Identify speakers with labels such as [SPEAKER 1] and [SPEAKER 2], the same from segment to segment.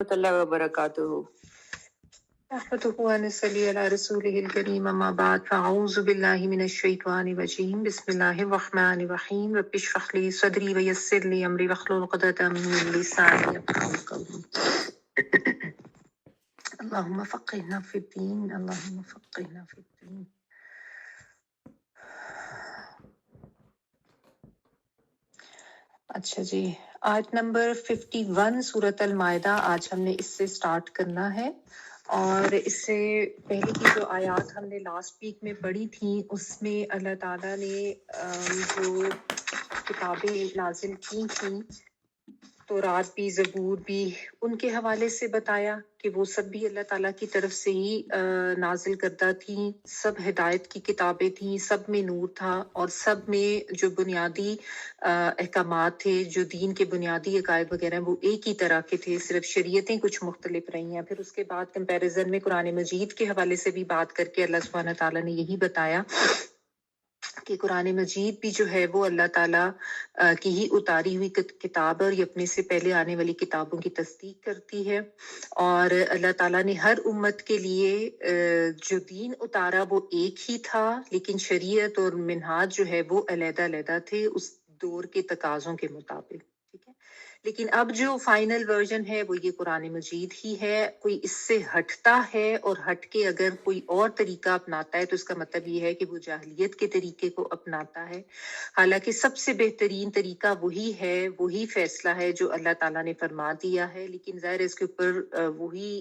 [SPEAKER 1] warahmatullahi wabarakatuh.
[SPEAKER 2] نحمده ونصلي على رسوله الكريم أما بعد فأعوذ بالله من الشيطان الرجيم بسم الله الرحمن الرحيم رب اشرح لي صدري ويسر لي أمري واحلل عقدة من لساني يفقهوا قولي اللهم فقهنا في الدين اللهم فقهنا في الدين. اچھا جی، آیت نمبر 51 سورۃ المائدہ آج ہم نے اس سے سٹارٹ کرنا ہے، اور اس سے پہلے کی جو آیات ہم نے لاسٹ ویک میں پڑھی تھیں اس میں اللہ تعالیٰ نے جو کتابیں نازل کی تھیں، تورات بھی زبور بھی، ان کے حوالے سے بتایا کہ وہ سب بھی اللہ تعالیٰ کی طرف سے ہی نازل کردہ تھیں، سب ہدایت کی کتابیں تھیں، سب میں نور تھا، اور سب میں جو بنیادی احکامات تھے، جو دین کے بنیادی عقائد وغیرہ وہ ایک ہی طرح کے تھے، صرف شریعتیں کچھ مختلف رہی ہیں۔ پھر اس کے بعد کمپیریزن میں قرآن مجید کے حوالے سے بھی بات کر کے اللہ سبحانہ تعالیٰ نے یہی بتایا کہ قرآن مجید بھی جو ہے وہ اللہ تعالیٰ کی ہی اتاری ہوئی کتاب ہے، اور یہ اپنے سے پہلے آنے والی کتابوں کی تصدیق کرتی ہے، اور اللہ تعالیٰ نے ہر امت کے لیے جو دین اتارا وہ ایک ہی تھا، لیکن شریعت اور منہاج جو ہے وہ علیحدہ علیحدہ تھے اس دور کے تقاضوں کے مطابق، ٹھیک ہے۔ لیکن اب جو فائنل ورژن ہے وہ یہ قرآن مجید ہی ہے۔ کوئی اس سے ہٹتا ہے اور ہٹ کے اگر کوئی اور طریقہ اپناتا ہے تو اس کا مطلب یہ ہے کہ وہ جاہلیت کے طریقے کو اپناتا ہے، حالانکہ سب سے بہترین طریقہ وہی ہے، وہی فیصلہ ہے جو اللہ تعالیٰ نے فرما دیا ہے، لیکن ظاہر اس کے اوپر وہی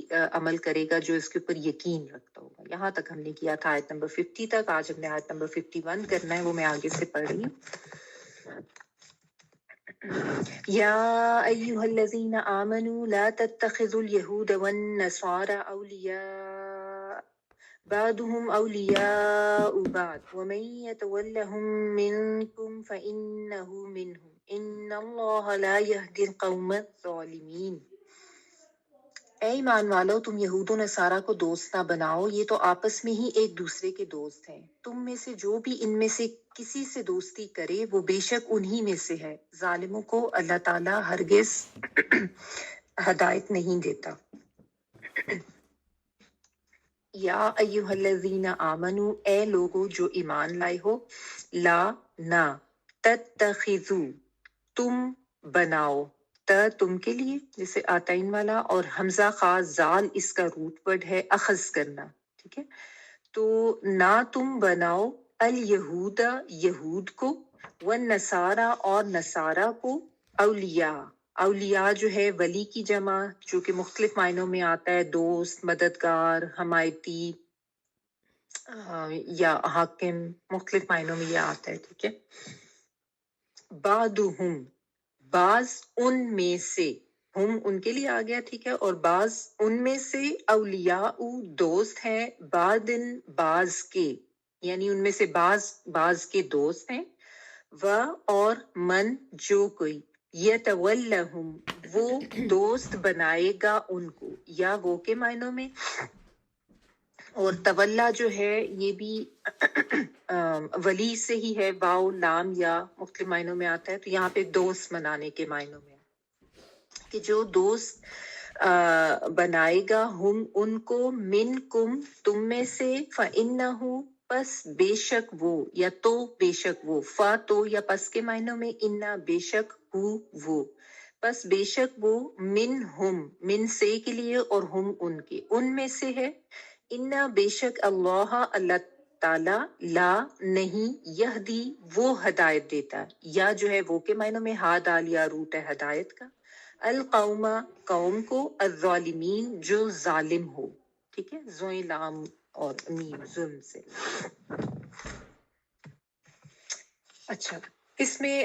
[SPEAKER 2] عمل کرے گا جو اس کے اوپر یقین رکھتا ہوگا۔ یہاں تک ہم نے کیا تھا آیت نمبر 50 تک، آج ہم نے آیت نمبر 51 کرنا ہے، وہ میں آگے سے پڑھ رہی ہوں۔ یا ایہا الذین آمنوا لا تتخذوا اليہود والنصارى اولیاء بعضهم اولیاء بعض ومن يتولهم منکم فإنہ منهم ان اللہ لا یہدی القوم الظالمین۔ اے ایمان والو، تم یہود و نصارہ کو دوست نہ بناؤ، یہ تو آپس میں ہی ایک دوسرے کے دوست ہیں۔ تم میں سے جو بھی ان میں سے کسی سے دوستی کرے وہ بے شک انہی میں سے ہے، ظالموں کو اللہ تعالیٰ ہرگز ہدایت نہیں دیتا۔ یا ایہا الذین آمنو، اے لوگو جو ایمان لائے ہو، لا نہ، تتخذو تم بناؤ، تم کے لیے جیسے آتین والا، اور حمزہ خاص زال اس کا روٹ ورڈ ہے اخذ کرنا، ٹھیک ہے۔ تو نہ تم بناؤ الیہود یہود کو، والنصارى اور نصارہ کو، اولیاء، اولیاء جو ہے ولی کی جمع، جو کہ مختلف معنوں میں آتا ہے، دوست، مددگار، حمایتی یا حاکم، مختلف معنوں میں یہ آتا ہے، ٹھیک ہے۔ بعضهم، بعض ان میں سے، ہم ان کے لیے آ گیا، ٹھیک ہے، اور بعض ان میں سے، اولیاء دوست ہیں، بعضن بعض کے، یعنی ان میں سے بعض کے دوست ہیں، و اور من جو کوئی، یتولہم وہ دوست بنائے گا ان کو، یا وہ کے معنوں میں، اور تولا جو ہے یہ بھی ولی سے ہی ہے، واو لام یا مختلف معنوں میں آتا ہے، تو یہاں پہ دوست بنانے کے معنوں میں کہ جو دوست بنائے گا ہم ان کو، منکم تم میں سے، فإنہ پس بے شک وہ، یا تو بے شک وہ، فا تو یا پس کے معنوں میں، انا بے شک وہ، پس بے شک وہ، من سے کے لیے اور ہم ان کے، ان میں سے ہے، انا بے شک اللہ تعالیٰ، لا نہیں، یہدی وہ ہدایت دیتا ہے، یا جو ہے وہ کے معنوں میں ہا دال یا روٹ ہے ہدایت کا، القوم قوم کو، الظالمین جو ظالم ہو، ٹھیک ہے، زوئیں لام اور میم ظلم سے۔ اچھا، اس میں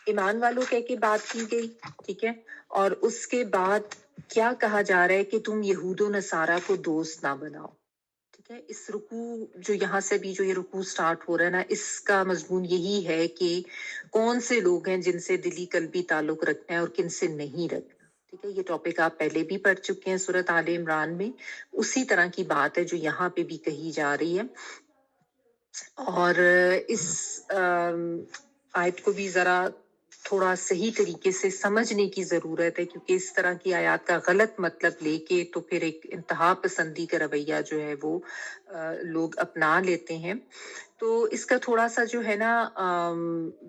[SPEAKER 2] ایمان والوں کہہ کے بات کی گئی، ٹھیک ہے، اور اس کے بعد کیا کہا جا رہا ہے کہ تم یہود و نصارہ کو دوست نہ بناؤ، ٹھیک ہے۔ اس رکوع جو یہاں سے بھی جو یہ رکوع سٹارٹ ہو رہا ہے نا، اس کا مضمون یہی ہے کہ کون سے لوگ ہیں جن سے دلی قلبی تعلق رکھنا ہے اور کن سے نہیں رکھنا، ٹھیک ہے۔ یہ ٹاپک آپ پہلے بھی پڑھ چکے ہیں سورۃ آل عمران میں، اسی طرح کی بات ہے جو یہاں پہ بھی کہی جا رہی ہے، اور اس آیت کو بھی ذرا تھوڑا صحیح طریقے سے سمجھنے کی ضرورت ہے، کیونکہ اس طرح کی آیات کا غلط مطلب لے کے تو پھر ایک انتہا پسندی کا رویہ جو ہے وہ لوگ اپنا لیتے ہیں. تو اس کا تھوڑا سا جو ہے نا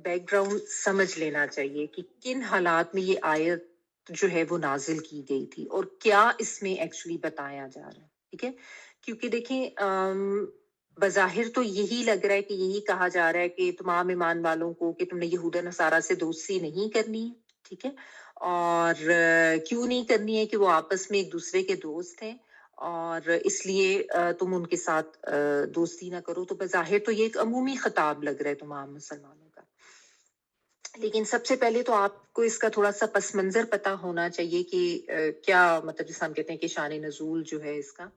[SPEAKER 2] بیک گراؤنڈ سمجھ لینا چاہیے کہ کن حالات میں یہ آیت جو ہے وہ نازل کی گئی تھی اور کیا اس میں ایکچولی بتایا جا رہا ہے. ٹھیک ہے، کیونکہ دیکھیں بظاہر تو یہی لگ رہا ہے کہ یہی کہا جا رہا ہے کہ تمام ایمان والوں کو کہ تم نے یہود نصارہ سے دوستی نہیں کرنی ہے. ٹھیک ہے، اور کیوں نہیں کرنی ہے کہ وہ آپس میں ایک دوسرے کے دوست ہیں اور اس لیے تم ان کے ساتھ دوستی نہ کرو. تو بظاہر تو یہ ایک عمومی خطاب لگ رہا ہے تمام مسلمانوں کا. لیکن سب سے پہلے تو آپ کو اس کا تھوڑا سا پس منظر پتا ہونا چاہیے کہ کیا مطلب جیسے ہم کہتے ہیں کہ شان نزول جو ہے اس کا،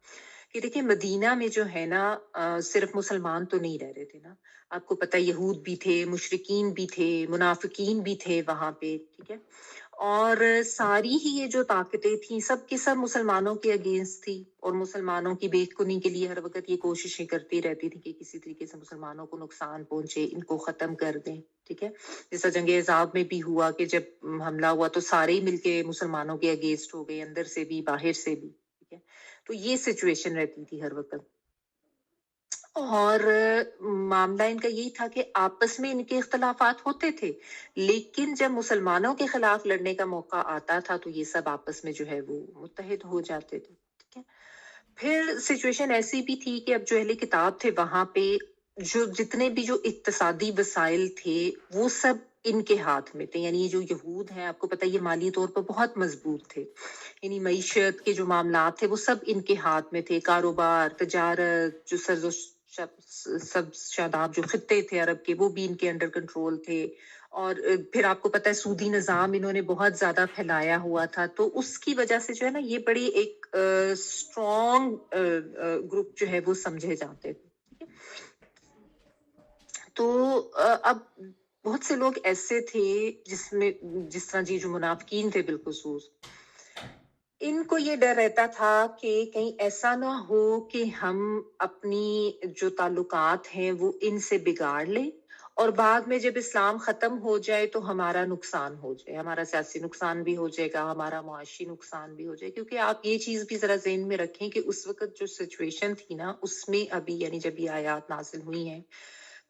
[SPEAKER 2] کہ دیکھیں مدینہ میں جو ہے نا صرف مسلمان تو نہیں رہ رہے تھے نا. آپ کو پتہ یہود بھی تھے، مشرکین بھی تھے، منافقین بھی تھے وہاں پہ. ٹھیک ہے، اور ساری ہی یہ جو طاقتیں تھیں سب کے سب مسلمانوں کے اگینسٹ تھی اور مسلمانوں کی بے کنی کے لیے ہر وقت یہ کوششیں کرتی رہتی تھی کہ کسی طریقے سے مسلمانوں کو نقصان پہنچے، ان کو ختم کر دیں. ٹھیک ہے، جیسا جنگ عذاب میں بھی ہوا کہ جب حملہ ہوا تو سارے ہی مل کے مسلمانوں کے اگینسٹ ہو گئے، اندر سے بھی باہر سے بھی. ٹھیک ہے، تو یہ سچویشن رہتی تھی ہر وقت. اور معاملہ ان کا یہی تھا کہ آپس میں ان کے اختلافات ہوتے تھے، لیکن جب مسلمانوں کے خلاف لڑنے کا موقع آتا تھا تو یہ سب آپس میں جو ہے وہ متحد ہو جاتے تھے. ٹھیک ہے، پھر سچویشن ایسی بھی تھی کہ اب جو اہل کتاب تھے وہاں پہ جو جتنے بھی جو اقتصادی وسائل تھے وہ سب ان کے ہاتھ میں تھے. یعنی یہ جو یہود ہیں آپ کو پتہ یہ مالی طور پر بہت مضبوط تھے، یعنی معیشت کے جو معاملات تھے وہ سب ان کے ہاتھ میں تھے. کاروبار، تجارت، جو سب شاداب جو خطے تھے عرب کے وہ بھی ان کے انڈر کنٹرول تھے. اور پھر آپ کو پتہ ہے سودی نظام انہوں نے بہت زیادہ پھیلایا ہوا تھا، تو اس کی وجہ سے جو ہے نا یہ بڑی ایک اسٹرانگ گروپ جو ہے وہ سمجھے جاتے تھے. تو اب بہت سے لوگ ایسے تھے جس طرح جو منافقین تھے بالخصوص، ان کو یہ ڈر رہتا تھا کہ کہیں ایسا نہ ہو کہ ہم اپنی جو تعلقات ہیں وہ ان سے بگاڑ لیں اور بعد میں جب اسلام ختم ہو جائے تو ہمارا نقصان ہو جائے، ہمارا سیاسی نقصان بھی ہو جائے گا، ہمارا معاشی نقصان بھی ہو جائے. کیونکہ آپ یہ چیز بھی ذرا ذہن میں رکھیں کہ اس وقت جو سچویشن تھی نا اس میں ابھی یعنی جب یہ آیات نازل ہوئی ہیں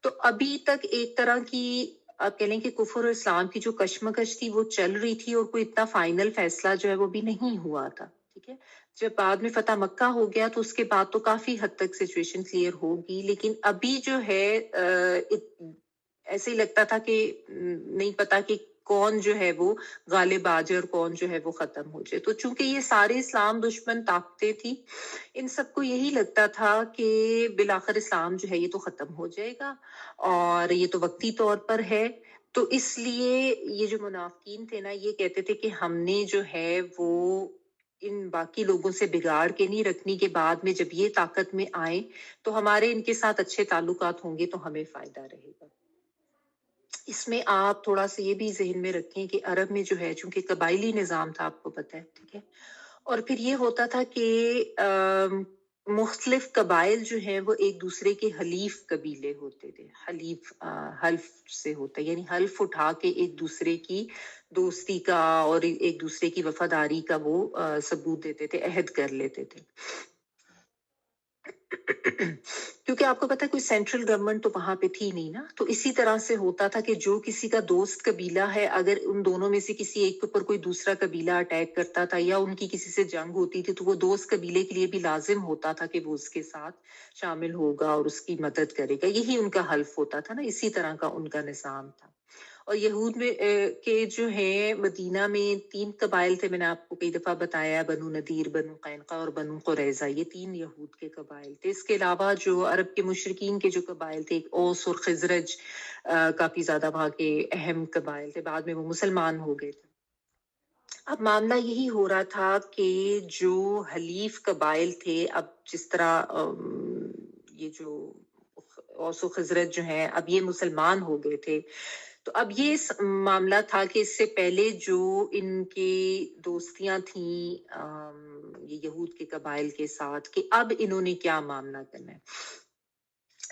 [SPEAKER 2] تو ابھی تک ایک طرح کی آپ کہہ لیں کہ کفر اور اسلام کی جو کشمکش تھی وہ چل رہی تھی اور کوئی اتنا فائنل فیصلہ جو ہے وہ بھی نہیں ہوا تھا. ٹھیک ہے، جب بعد میں فتح مکہ ہو گیا تو اس کے بعد تو کافی حد تک سچویشن کلیئر ہوگی، لیکن ابھی جو ہے ایسے ہی لگتا تھا کہ نہیں پتا کہ کون جو ہے وہ غالب آ جائے اور کون جو ہے وہ ختم ہو جائے. تو چونکہ یہ سارے اسلام دشمن طاقتیں تھی، ان سب کو یہی لگتا تھا کہ بالآخر اسلام جو ہے یہ تو ختم ہو جائے گا اور یہ تو وقتی طور پر ہے. تو اس لیے یہ جو منافقین تھے نا یہ کہتے تھے کہ ہم نے جو ہے وہ ان باقی لوگوں سے بگاڑ کے نہیں رکھنی کہ بعد میں جب یہ طاقت میں آئیں تو ہمارے ان کے ساتھ اچھے تعلقات ہوں گے تو ہمیں فائدہ رہے گا. اس میں آپ تھوڑا سا یہ بھی ذہن میں رکھیں کہ عرب میں جو ہے چونکہ قبائلی نظام تھا آپ کو پتہ ہے. ٹھیک ہے، اور پھر یہ ہوتا تھا کہ مختلف قبائل جو ہیں وہ ایک دوسرے کے حلیف قبیلے ہوتے تھے. حلف سے ہوتا ہے یعنی حلف اٹھا کے ایک دوسرے کی دوستی کا اور ایک دوسرے کی وفاداری کا وہ ثبوت دیتے تھے، عہد کر لیتے تھے. کیونکہ آپ کو پتا ہے کوئی سینٹرل گورنمنٹ تو وہاں پہ تھی نہیں نا، تو اسی طرح سے ہوتا تھا کہ جو کسی کا دوست قبیلہ ہے اگر ان دونوں میں سے کسی ایک کے اوپر کوئی دوسرا قبیلہ اٹیک کرتا تھا یا ان کی کسی سے جنگ ہوتی تھی تو وہ دوست قبیلے کے لیے بھی لازم ہوتا تھا کہ وہ اس کے ساتھ شامل ہوگا اور اس کی مدد کرے گا. یہی ان کا حلف ہوتا تھا نا، اسی طرح کا ان کا نظام تھا. اور یہود میں کے جو ہیں مدینہ میں 3 قبائل تھے، میں نے آپ کو کئی دفعہ بتایا، بنو نذیر، بنو قینقاع اور بنو قریظہ. یہ 3 یہود کے قبائل تھے. اس کے علاوہ جو عرب کے مشرکین کے جو قبائل تھے، اوس اور خزرج کافی زیادہ وہاں کے اہم قبائل تھے، بعد میں وہ مسلمان ہو گئے تھے. اب معاملہ یہی ہو رہا تھا کہ جو حلیف قبائل تھے، اب جس طرح یہ جو اوس و خزرج جو ہیں اب یہ مسلمان ہو گئے تھے، تو اب یہ معاملہ تھا کہ اس سے پہلے جو ان کی دوستیاں تھیں یہ یہود کے قبائل کے ساتھ کہ اب انہوں نے کیا معاملہ کرنا ہے.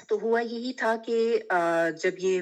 [SPEAKER 2] تو ہوا یہی تھا کہ جب یہ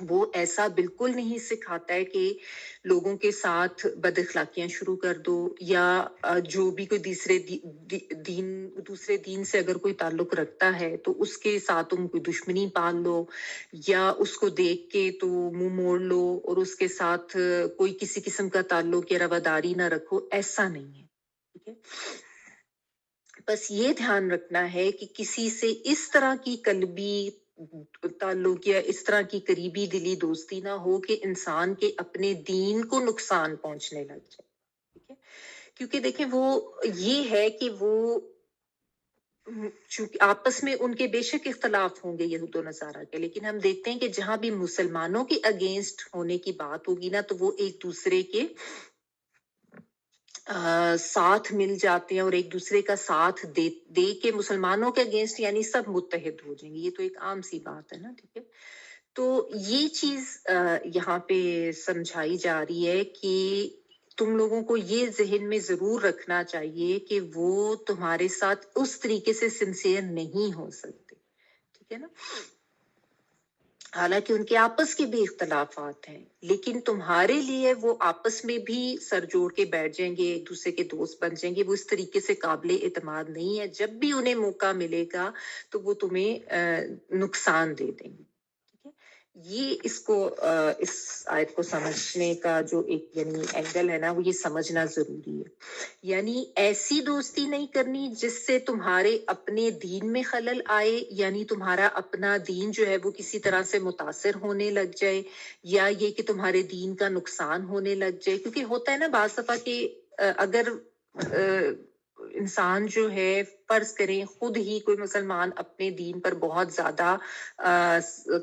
[SPEAKER 2] وہ ایسا بالکل نہیں سکھاتا ہے کہ لوگوں کے ساتھ بد اخلاقیاں شروع کر دو، یا جو بھی کوئی دوسرے دین سے اگر کوئی تعلق رکھتا ہے تو اس کے ساتھ تم کوئی دشمنی پال لو، یا اس کو دیکھ کے تو منہ موڑ لو اور اس کے ساتھ کوئی کسی قسم کا تعلق یا رواداری نہ رکھو. ایسا نہیں ہے. ٹھیک ہے، بس یہ دھیان رکھنا ہے کہ کسی سے اس طرح کی قلبی تعلق یا اس طرح کی قریبی دلی دوستی نہ ہو کہ انسان کے اپنے دین کو نقصان پہنچنے لگ جائے. ٹھیک ہے، کیونکہ دیکھیں وہ یہ ہے کہ وہ چونکہ آپس میں ان کے بے شک اختلاف ہوں گے یہود و نصارہ کے، لیکن ہم دیکھتے ہیں کہ جہاں بھی مسلمانوں کے اگینسٹ ہونے کی بات ہوگی نا تو وہ ایک دوسرے کے ساتھ مل جاتے ہیں اور ایک دوسرے کا ساتھ دے کے مسلمانوں کے اگینسٹ یعنی سب متحد ہو جائیں گے. یہ تو ایک عام سی بات ہے نا. ٹھیک ہے، تو یہ چیز یہاں پہ سمجھائی جا رہی ہے کہ تم لوگوں کو یہ ذہن میں ضرور رکھنا چاہیے کہ وہ تمہارے ساتھ اس طریقے سے سنسیئر نہیں ہو سکتے. ٹھیک ہے نا، حالانکہ ان کے آپس کے بھی اختلافات ہیں، لیکن تمہارے لیے وہ آپس میں بھی سر جوڑ کے بیٹھ جائیں گے، ایک دوسرے کے دوست بن جائیں گے. وہ اس طریقے سے قابل اعتماد نہیں ہے. جب بھی انہیں موقع ملے گا تو وہ تمہیں نقصان دے دیں گے. ٹھیک ہے، یہ اس آیت کو سمجھنے کا جو ایک یعنی اینگل ہے نا، وہ یہ سمجھنا ضروری ہے. یعنی ایسی دوستی نہیں کرنی جس سے تمہارے اپنے دین میں خلل آئے، یعنی تمہارا اپنا دین جو ہے وہ کسی طرح سے متاثر ہونے لگ جائے، یا یہ کہ تمہارے دین کا نقصان ہونے لگ جائے. کیونکہ ہوتا ہے نا بعض دفعہ کہ اگر انسان جو ہے فرض کریں خود ہی کوئی مسلمان اپنے دین پر بہت زیادہ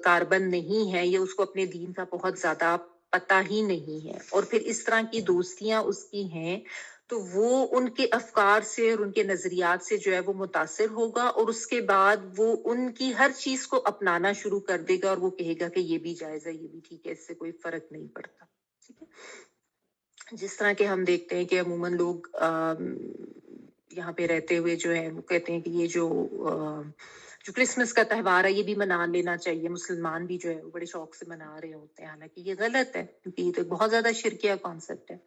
[SPEAKER 2] کاربند نہیں ہے، یا اس کو اپنے دین کا بہت زیادہ پتہ ہی نہیں ہے، اور پھر اس طرح کی دوستیاں اس کی ہیں، تو وہ ان کے افکار سے اور ان کے نظریات سے جو ہے وہ متاثر ہوگا، اور اس کے بعد وہ ان کی ہر چیز کو اپنانا شروع کر دے گا، اور وہ کہے گا کہ یہ بھی جائز ہے، یہ بھی ٹھیک ہے، اس سے کوئی فرق نہیں پڑتا. ٹھیک ہے، جس طرح کہ ہم دیکھتے ہیں کہ عموماً لوگ یہاں پہ رہتے ہوئے جو ہے وہ کہتے ہیں کہ یہ جو کرسمس کا تہوار ہے یہ بھی منا لینا چاہیے. مسلمان بھی جو ہے وہ بڑے شوق سے منا رہے ہوتے ہیں، حالانکہ یہ غلط ہے کیونکہ یہ تو بہت زیادہ شرکیہ کانسیپٹ ہے.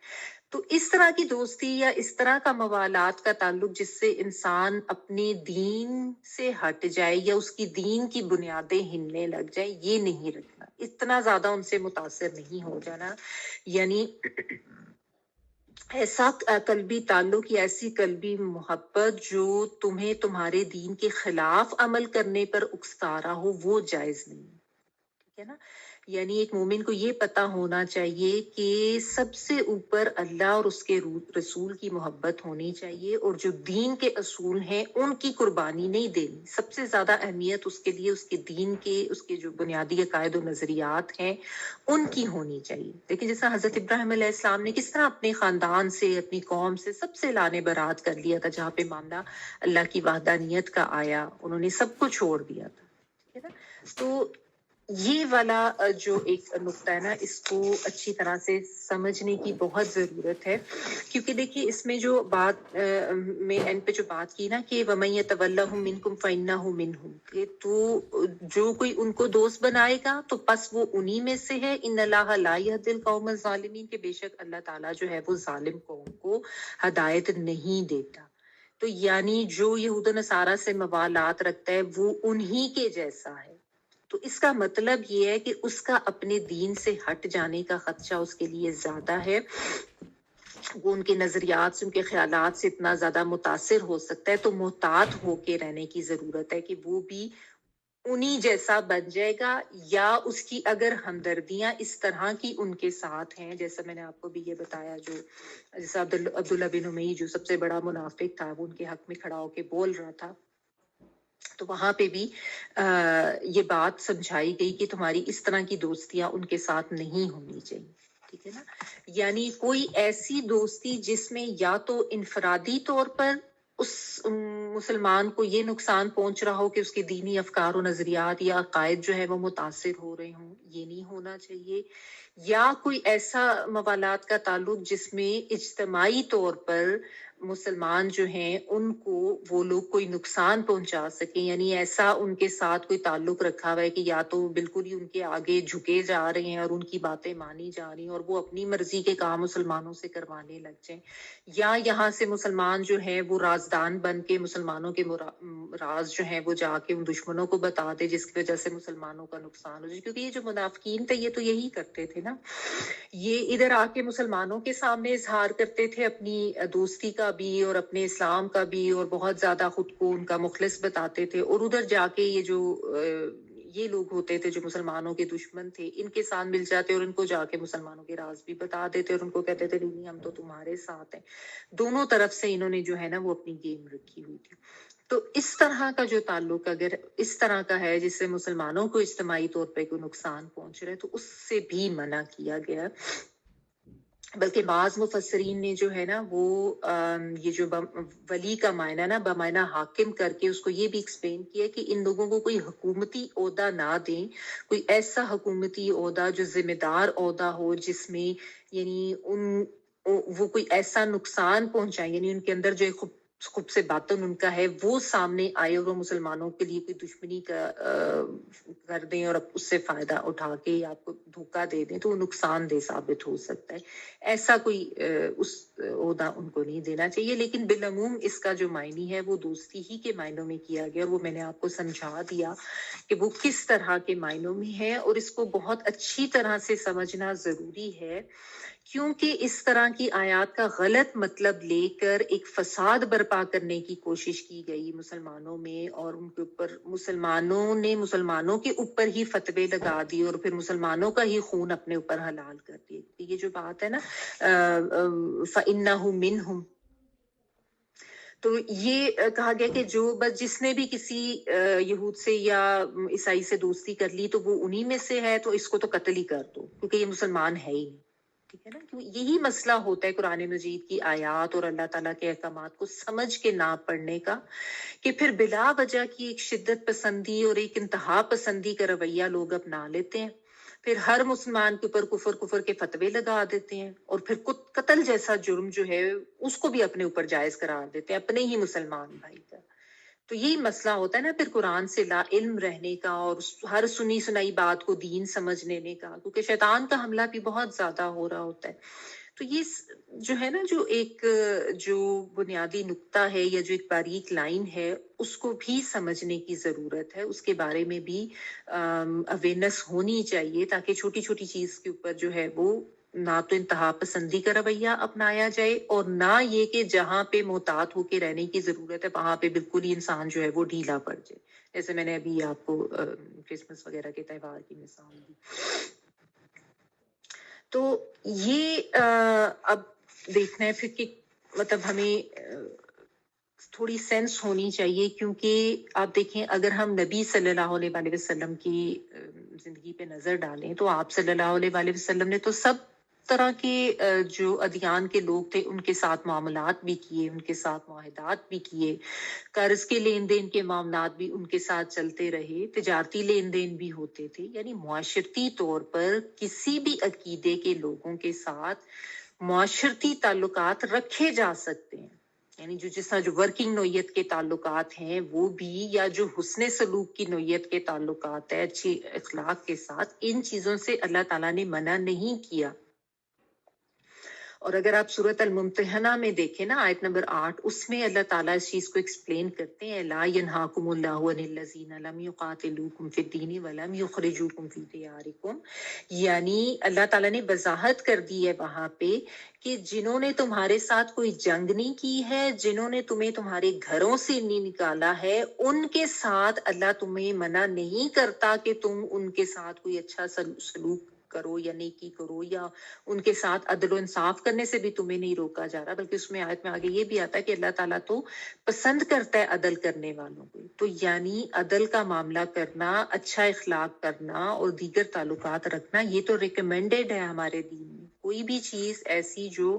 [SPEAKER 2] تو اس طرح کی دوستی یا اس طرح کا موالات کا تعلق جس سے انسان اپنے دین سے ہٹ جائے یا اس کی دین کی بنیادیں ہلنے لگ جائیں، یہ نہیں رکھنا. اتنا زیادہ ان سے متاثر نہیں ہو جانا. یعنی ایسا قلبی تعلق یا ایسی قلبی محبت جو تمہیں تمہارے دین کے خلاف عمل کرنے پر اکسا رہا ہو، وہ جائز نہیں. ٹھیک ہے نا، یعنی ایک مومن کو یہ پتا ہونا چاہیے کہ سب سے اوپر اللہ اور اس کے رسول کی محبت ہونی چاہیے، اور جو دین کے اصول ہیں ان کی قربانی نہیں دینی. سب سے زیادہ اہمیت اس کے لیے اس کے دین کے، اس کے جو بنیادی عقائد و نظریات ہیں ان کی ہونی چاہیے. لیکن جیسا حضرت ابراہیم علیہ السلام نے کس طرح اپنے خاندان سے، اپنی قوم سے سب سے لانے برات کر لیا تھا، جہاں پہ معاملہ اللہ کی وحدانیت کا آیا انہوں نے سب کو چھوڑ دیا تھا. ٹھیک ہے نا، تو یہ والا جو ایک نقطہ ہے نا، اس کو اچھی طرح سے سمجھنے کی بہت ضرورت ہے. کیونکہ دیکھیے اس میں جو بات میں اینڈ پہ جو بات کی نا کہ وَمَن يَتَوَلَّهُم مِّنكُمْ فَإِنَّهُ مِنْهُمْ، کہ تو جو کوئی ان کو دوست بنائے گا تو پس وہ انہی میں سے ہے. ان اللہ لا يهدي القوم الظالمین، کہ بے شک اللہ تعالیٰ جو ہے وہ ظالم قوم کو ہدایت نہیں دیتا. تو یعنی جو یہود و نصارہ سے موالات رکھتا ہے وہ انہی کے جیسا ہے. تو اس کا مطلب یہ ہے کہ اس کا اپنے دین سے ہٹ جانے کا خدشہ اس کے لیے زیادہ ہے. وہ ان کے نظریات سے، ان کے خیالات سے اتنا زیادہ متاثر ہو سکتا ہے. تو محتاط ہو کے رہنے کی ضرورت ہے کہ وہ بھی انہی جیسا بن جائے گا، یا اس کی اگر ہمدردیاں اس طرح کی ان کے ساتھ ہیں، جیسا میں نے آپ کو بھی یہ بتایا، جو جیسا عبداللہ بن امی جو سب سے بڑا منافق تھا، وہ ان کے حق میں کھڑا ہو کے بول رہا تھا، تو وہاں پہ بھی یہ بات سمجھائی گئی کہ تمہاری اس طرح کی دوستیاں ان کے ساتھ نہیں ہونی چاہیے. ٹھیک ہے نا، یعنی کوئی ایسی دوستی جس میں یا تو انفرادی طور پر اس مسلمان کو یہ نقصان پہنچ رہا ہو کہ اس کے دینی افکار و نظریات یا عقائد جو ہے وہ متاثر ہو رہے ہوں، یہ نہیں ہونا چاہیے. یا کوئی ایسا موالات کا تعلق جس میں اجتماعی طور پر مسلمان جو ہیں ان کو وہ لوگ کوئی نقصان پہنچا سکیں، یعنی ایسا ان کے ساتھ کوئی تعلق رکھا ہوا ہے کہ یا تو بالکل ہی ان کے آگے جھکے جا رہے ہیں اور ان کی باتیں مانی جا رہی ہیں اور وہ اپنی مرضی کے کام مسلمانوں سے کروانے لگ جائیں، یا یہاں سے مسلمان جو ہے وہ رازدان بن کے مسلمانوں کے راز جو ہیں وہ جا کے ان دشمنوں کو بتا دے جس کی وجہ سے مسلمانوں کا نقصان ہو جائے. کیونکہ یہ جو منافقین تھے یہ تو یہی کرتے تھے نا، یہ ادھر آ کے مسلمانوں کے سامنے اظہار کرتے تھے اپنی دوستی کا بھی اور اپنے اسلام کا بھی، اور بہت زیادہ خود کو ان کا مخلص بتاتے تھے، اور ادھر جا کے یہ جو یہ لوگ ہوتے تھے جو مسلمانوں کے دشمن تھے ان کے ساتھ مل جاتے اور ان کو جا کے مسلمانوں کے راز بھی بتا دیتے اور ان کو کہتے تھے نہیں ہم تو تمہارے ساتھ ہیں. دونوں طرف سے انہوں نے جو ہے نا وہ اپنی گیم رکھی ہوئی تھی. تو اس طرح کا جو تعلق اگر اس طرح کا ہے جس سے مسلمانوں کو اجتماعی طور پہ کوئی نقصان پہنچ رہا ہے تو اس سے بھی منع کیا گیا. بلکہ بعض مفسرین نے جو ہے نا وہ یہ جو ولی کا معنی نا بمعنی حاکم کر کے اس کو یہ بھی ایکسپلین کیا کہ ان لوگوں کو کوئی حکومتی عہدہ نہ دیں، کوئی ایسا حکومتی عہدہ جو ذمہ دار عہدہ ہو جس میں یعنی وہ کوئی ایسا نقصان پہنچائے، یعنی ان کے اندر جو خب سے باطن ان کا ہے وہ سامنے آئے اور وہ مسلمانوں کے لیے کوئی دشمنی کا کر دیں اور اس سے فائدہ اٹھا کے آپ کو دھوکہ دے دیں تو وہ نقصان دہ ثابت ہو سکتا ہے. ایسا کوئی اس عہدہ ان کو نہیں دینا چاہیے. لیکن بالعموم اس کا جو معنی ہے وہ دوستی ہی کے معنوں میں کیا گیا اور وہ میں نے آپ کو سمجھا دیا کہ وہ کس طرح کے معنوں میں ہے، اور اس کو بہت اچھی طرح سے سمجھنا ضروری ہے کیونکہ اس طرح کی آیات کا غلط مطلب لے کر ایک فساد برپا کرنے کی کوشش کی گئی مسلمانوں میں، اور ان کے اوپر مسلمانوں نے مسلمانوں کے اوپر ہی فتوے لگا دی اور پھر مسلمانوں کا ہی خون اپنے اوپر حلال کر دیا. یہ جو بات ہے نا فَإِنَّهُ مِنْهُمْ، تو یہ کہا گیا کہ جو بس جس نے بھی کسی یہود سے یا عیسائی سے دوستی کر لی تو وہ انہی میں سے ہے، تو اس کو تو قتل ہی کر دو کیونکہ یہ مسلمان ہے ہی نہیں. ٹھیک ہے نا، کیوں یہی مسئلہ ہوتا ہے قرآن مجید کی آیات اور اللہ تعالیٰ کے احکامات کو سمجھ کے نہ پڑھنے کا، کہ پھر بلا وجہ کی ایک شدت پسندی اور ایک انتہا پسندی کا رویہ لوگ اپنا لیتے ہیں، پھر ہر مسلمان کے اوپر کفر کے فتوے لگا دیتے ہیں، اور پھر قتل جیسا جرم جو ہے اس کو بھی اپنے اوپر جائز قرار دیتے ہیں اپنے ہی مسلمان بھائی کا. تو یہی مسئلہ ہوتا ہے نا پھر قرآن سے لا علم رہنے کا اور ہر سنی سنائی بات کو دین سمجھ لینے کا، کیونکہ شیطان کا حملہ بھی بہت زیادہ ہو رہا ہوتا ہے. تو یہ جو ہے نا جو ایک جو بنیادی نقطہ ہے یا جو ایک باریک لائن ہے اس کو بھی سمجھنے کی ضرورت ہے، اس کے بارے میں بھی اویئرنیس ہونی چاہیے تاکہ چھوٹی چھوٹی چیز کے اوپر جو ہے وہ نہ تو انتہا پسندی کا رویہ اپنایا جائے اور نہ یہ کہ جہاں پہ محتاط ہو کے رہنے کی ضرورت ہے وہاں پہ بالکل ہی انسان جو ہے وہ ڈھیلا پڑ جائے. جیسے میں نے ابھی آپ کو کرسمس وغیرہ کے تہوار کی مثال دی. تو یہ اب دیکھنا ہے پھر کہ مطلب ہمیں تھوڑی سینس ہونی چاہیے، کیونکہ آپ دیکھیں اگر ہم نبی صلی اللہ علیہ وسلم کی زندگی پہ نظر ڈالیں تو آپ صلی اللہ علیہ وسلم نے تو سب طرح کے جو ادیان کے لوگ تھے ان کے ساتھ معاملات بھی کیے، ان کے ساتھ معاہدات بھی کیے، قرض کے لین دین کے معاملات بھی ان کے ساتھ چلتے رہے، تجارتی لین دین بھی ہوتے تھے. یعنی معاشرتی طور پر کسی بھی عقیدے کے لوگوں کے ساتھ معاشرتی تعلقات رکھے جا سکتے ہیں. یعنی جس طرح جو ورکنگ نوعیت کے تعلقات ہیں وہ بھی، یا جو حسن سلوک کی نوعیت کے تعلقات ہے اچھی اخلاق کے ساتھ، ان چیزوں سے اللہ تعالیٰ نے منع نہیں کیا. اور اگر آپ سورۃ الممتحنہ میں دیکھیں نا آیت نمبر 8، اس میں اللہ تعالیٰ اس چیز کو ایکسپلین کرتے ہیں لا ینہاکم اللہ عن الذین لم یقاتلوکم فی الدین ولم یخرجوکم فی دیارکم، یعنی اللہ تعالیٰ نے وضاحت کر دی ہے وہاں پہ کہ جنہوں نے تمہارے ساتھ کوئی جنگ نہیں کی ہے، جنہوں نے تمہیں تمہارے گھروں سے نہیں نکالا ہے، ان کے ساتھ اللہ تمہیں منع نہیں کرتا کہ تم ان کے ساتھ کوئی اچھا سلوک کرو یا نیکی کرو، یا ان کے ساتھ عدل و انصاف کرنے سے بھی تمہیں نہیں روکا جا رہا، بلکہ اس میں آیت میں آگے یہ بھی آتا ہے کہ اللہ تعالیٰ تو پسند کرتا ہے عدل کرنے والوں کو. تو یعنی عدل کا معاملہ کرنا، اچھا اخلاق کرنا اور دیگر تعلقات رکھنا یہ تو ریکمینڈیڈ ہے ہمارے دین میں. کوئی بھی چیز ایسی جو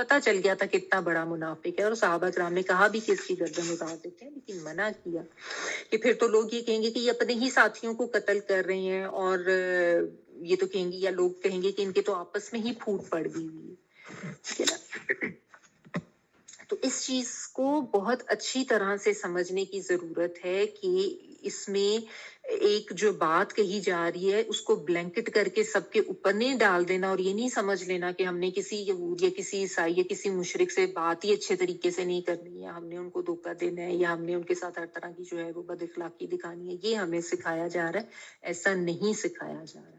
[SPEAKER 2] پتہ چل گیا تھا کتنا بڑا منافق ہے، اور صحابہ کرام نے کہا بھی کہ اس کی گردن اتار دیتے ہیں، لیکن منع کیا کہ پھر تو لوگ یہ کہیں گے کہ یہ اپنے ہی ساتھیوں کو قتل کر رہے ہیں، اور یہ تو کہیں گے، یا لوگ کہیں گے کہ ان کے تو آپس میں ہی پھوٹ پڑ گئی ہوئی ہے، ٹھیک ہے نا۔ تو اس چیز کو بہت اچھی طرح سے سمجھنے کی ضرورت ہے کہ اس میں ایک جو بات کہی جا رہی ہے اس کو بلینکٹ کر کے سب کے اوپر نہیں ڈال دینا، اور یہ نہیں سمجھ لینا کہ ہم نے کسی یہود یا کسی عیسائی یا کسی مشرک سے بات ہی اچھے طریقے سے نہیں کرنی ہے، ہم نے ان کو دھوکہ دینا ہے، یا ہم نے ان کے ساتھ ہر طرح کی جو ہے وہ بد اخلاقی دکھانی ہے، یہ ہمیں سکھایا جا رہا ہے۔ ایسا نہیں سکھایا جا رہا۔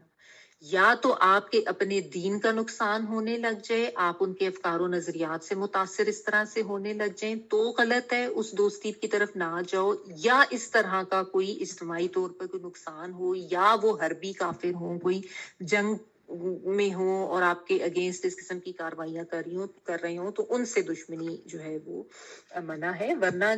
[SPEAKER 2] یا تو آپ کے اپنے دین کا نقصان ہونے لگ جائے، آپ ان کے افکار و نظریات سے متاثر اس طرح سے ہونے لگ جائیں تو غلط ہے، اس دوستی کی طرف نہ جاؤ، یا اس طرح کا کوئی اجتماعی طور پر کوئی نقصان ہو، یا وہ حربی کافر ہوں، کوئی جنگ میں ہوں اور آپ کے اگینسٹ اس قسم کی کاروائیاں کر رہے ہوں، تو ان سے دشمنی جو ہے وہ منع ہے۔ ورنہ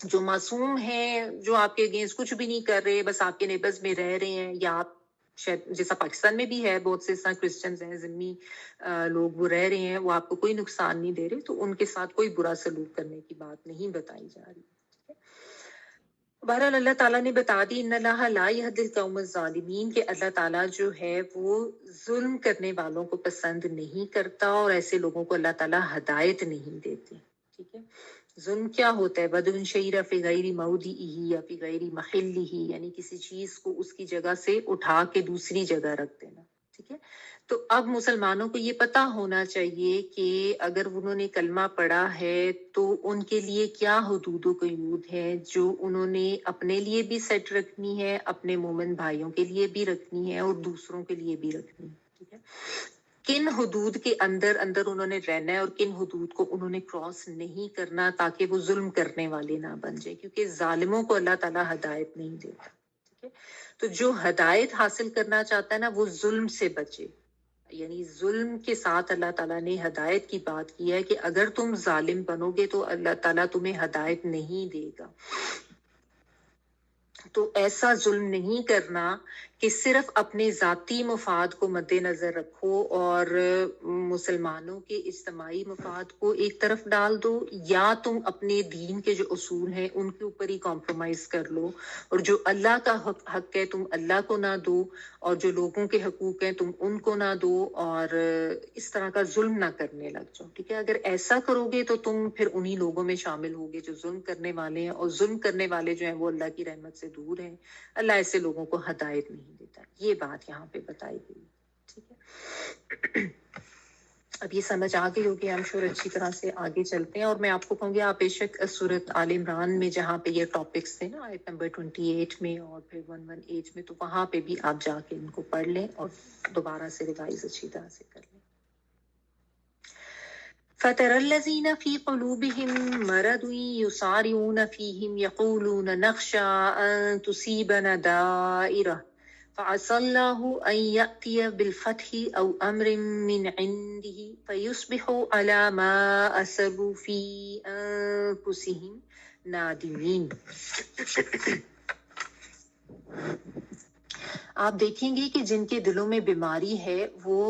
[SPEAKER 2] جو معصوم ہیں، جو آپ کے اگینسٹ کچھ بھی نہیں کر رہے، بس آپ کے نیبرز میں رہ رہے ہیں، یا آپ شاید جیسا پاکستان میں بھی ہے، بہت سے اس طرح کرسچنز ہیں، ذمی لوگ وہ رہ رہے ہیں، وہ آپ کو کوئی نقصان نہیں دے رہے، تو ان کے ساتھ کوئی برا سلوک کرنے کی بات نہیں بتائی جا رہی۔ بہرحال اللہ تعالیٰ نے بتا دی ان اللہ لا یہدی القوم الظالمین، کہ اللہ تعالیٰ جو ہے وہ ظلم کرنے والوں کو پسند نہیں کرتا، اور ایسے لوگوں کو اللہ تعالیٰ ہدایت نہیں دیتے، ٹھیک ہے۔ ظلم کیا ہوتا ہے؟ بدن شعیرہ فی غیر موضعہ یا فی غیر محلہ، یعنی کسی چیز کو اس کی جگہ سے اٹھا کے دوسری جگہ رکھ دینا، ٹھیک ہے۔ تو اب مسلمانوں کو یہ پتا ہونا چاہیے کہ اگر انہوں نے کلمہ پڑھا ہے تو ان کے لیے کیا حدود و قیود ہے جو انہوں نے اپنے لیے بھی سیٹ رکھنی ہے، اپنے مومن بھائیوں کے لیے بھی رکھنی ہے، اور دوسروں کے لیے بھی رکھنی ہے، ٹھیک ہے۔ کن حدود کے اندر انہوں نے رہنا ہے، اور کن حدود کو انہوں نے کراس نہیں کرنا، تاکہ وہ ظلم کرنے والے نہ بن جائے، کیونکہ ظالموں کو اللہ تعالیٰ ہدایت نہیں دیتا، ٹھیک ہے۔ تو جو ہدایت حاصل کرنا چاہتا ہے نا، وہ ظلم سے بچے، یعنی ظلم کے ساتھ اللہ تعالیٰ نے ہدایت کی بات کی ہے کہ اگر تم ظالم بنو گے تو اللہ تعالیٰ تمہیں ہدایت نہیں دے گا۔ تو ایسا ظلم نہیں کرنا کہ صرف اپنے ذاتی مفاد کو مد نظر رکھو اور مسلمانوں کے اجتماعی مفاد کو ایک طرف ڈال دو، یا تم اپنے دین کے جو اصول ہیں ان کے اوپر ہی کمپرومائز کر لو، اور جو اللہ کا حق ہے تم اللہ کو نہ دو، اور جو لوگوں کے حقوق ہیں تم ان کو نہ دو، اور اس طرح کا ظلم نہ کرنے لگ جاؤ، ٹھیک ہے۔ اگر ایسا کرو گے تو تم پھر انہی لوگوں میں شامل ہوگے جو ظلم کرنے والے ہیں، اور ظلم کرنے والے جو ہیں وہ اللہ کی رحمت سے دور ہیں، اللہ ایسے لوگوں کو ہدایت نہیں دیتا۔ یہ بات یہاں پہ بتائی گئی، ٹھیک ہے۔ اب یہ سمجھ آ گئی ہوگی، ہم شور اچھی طرح سے آگے چلتے ہیں، اور میں آپ کو کہوں گی آپ بے شک سورۃ آل عمران میں جہاں پہ یہ ٹاپکس تھے نا، آیت نمبر 28 میں اور پھر 118 میں، تو وہاں پہ بھی آپ جا کے ان کو پڑھ لیں اور دوبارہ سے ریوائز اچھی طرح سے کر لیں۔ فَتَرَى الَّذِينَ فِي قُلُوبِهِم مَّرَضٌ يُسَارِعُونَ فِيهِمْ يَقُولُونَ نَخْشَىٰ أَن تُصِيبَنَا دَائِرَةٌ فَعَسَى اللَّهُ أَن يَأْتِيَ بِالْفَتْحِ أَوْ أَمْرٍ مِّنْ عِندِهِ فَيُصْبِحُوا عَلَىٰ مَا أَسَرُّوا فِي أَنفُسِهِمْ نَادِمِينَ۔ آپ دیکھیں گے کہ جن کے دلوں میں بیماری ہے وہ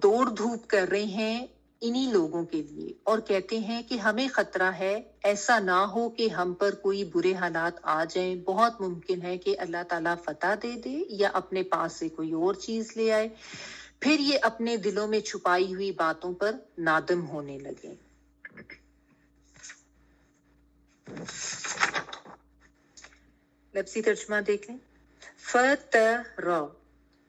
[SPEAKER 2] دوڑ دھوپ کر رہے ہیں انہی لوگوں کے لیے، اور کہتے ہیں کہ ہمیں خطرہ ہے، ایسا نہ ہو کہ ہم پر کوئی برے حالات آ جائیں، بہت ممکن ہے کہ اللہ تعالیٰ فتح دے دے یا اپنے پاس سے کوئی اور چیز لے آئے، پھر یہ اپنے دلوں میں چھپائی ہوئی باتوں پر نادم ہونے لگے۔ لفظی ترجمہ دیکھ لیں۔ فَتَرَى،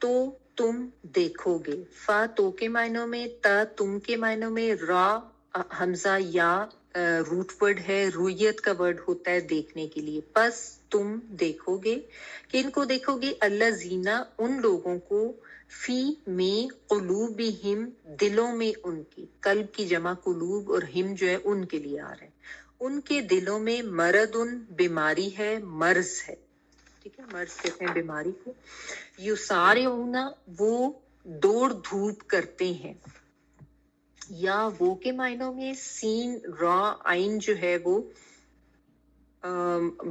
[SPEAKER 2] تو تم دیکھو گے، فا تو کے معنوں میں، تا تم کے معنوں میں، را حمزہ یا روٹ ورڈ ہے، رویت کا ورڈ ہوتا ہے دیکھنے کے لیے، پس تم دیکھو گے، کن کو دیکھو گے؟ اللہ زینہ، ان لوگوں کو، فی میں قلوبہم، دلوں میں ان کی، قلب کی جمع قلوب، اور ہم جو ہے ان کے لیے آ رہے ہیں، ان کے دلوں میں مردن، بیماری ہے، مرض ہے، ٹھیک ہے، مرض کہتے ہیں بیماری کو۔ یسارعون، وہ دوڑ دھوپ کرتے ہیں، یا وہ کے معنوں میں سین را عین جو ہے وہ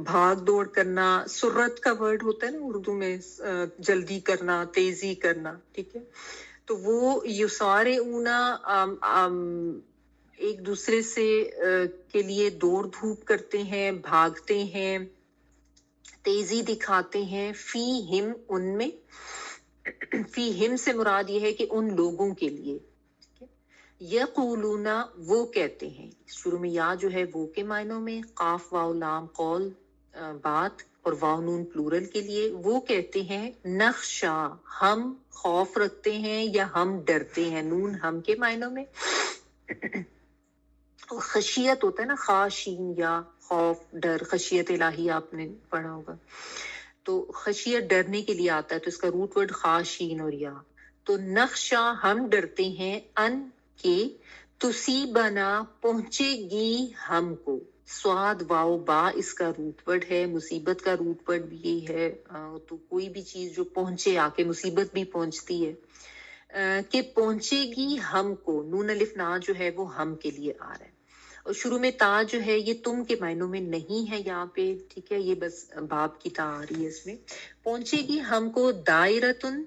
[SPEAKER 2] بھاگ دوڑ کرنا، سرعت کا ورڈ ہوتا ہے نا اردو میں، جلدی کرنا، تیزی کرنا، ٹھیک ہے۔ تو وہ یسارعونا ایک دوسرے سے کے لیے دوڑ دھوپ کرتے ہیں، بھاگتے ہیں، تیزی دکھاتے ہیں، فی ہم ان میں، فی ہم سے مراد یہ ہے کہ ان لوگوں کے لیے، یقولون وہ کہتے ہیں، شروع میں یا جو ہے وہ کے معنوں میں، قاف واو لام قول بات، اور واو نون پلورل کے لیے، وہ کہتے ہیں نخشا ہم خوف رکھتے ہیں یا ہم ڈرتے ہیں، نون ہم کے معنوں میں، خشیت ہوتا ہے نا، خاشین یا خوف ڈر، خشیت الہی آپ نے پڑھا ہوگا، تو خشیت ڈرنے کے لیے آتا ہے، تو اس کا روٹ ورڈ خاشین اور یا، تو نخشا ہم ڈرتے ہیں، ان کے تصیبنا پہنچے گی ہم کو، سواد واو با اس کا روٹ ورڈ ہے، مصیبت کا روٹ ورڈ بھی یہی ہے، تو کوئی بھی چیز جو پہنچے آ کے، مصیبت بھی پہنچتی ہے، کہ پہنچے گی ہم کو، نون الف نا جو ہے وہ ہم کے لیے آ رہا ہے، اور شروع میں تا جو ہے یہ تم کے معنوں میں نہیں ہے یہاں پہ، ٹھیک ہے، یہ بس باب کی تا آ رہی ہے اس میں، پہنچے گی ہم کو دائرتن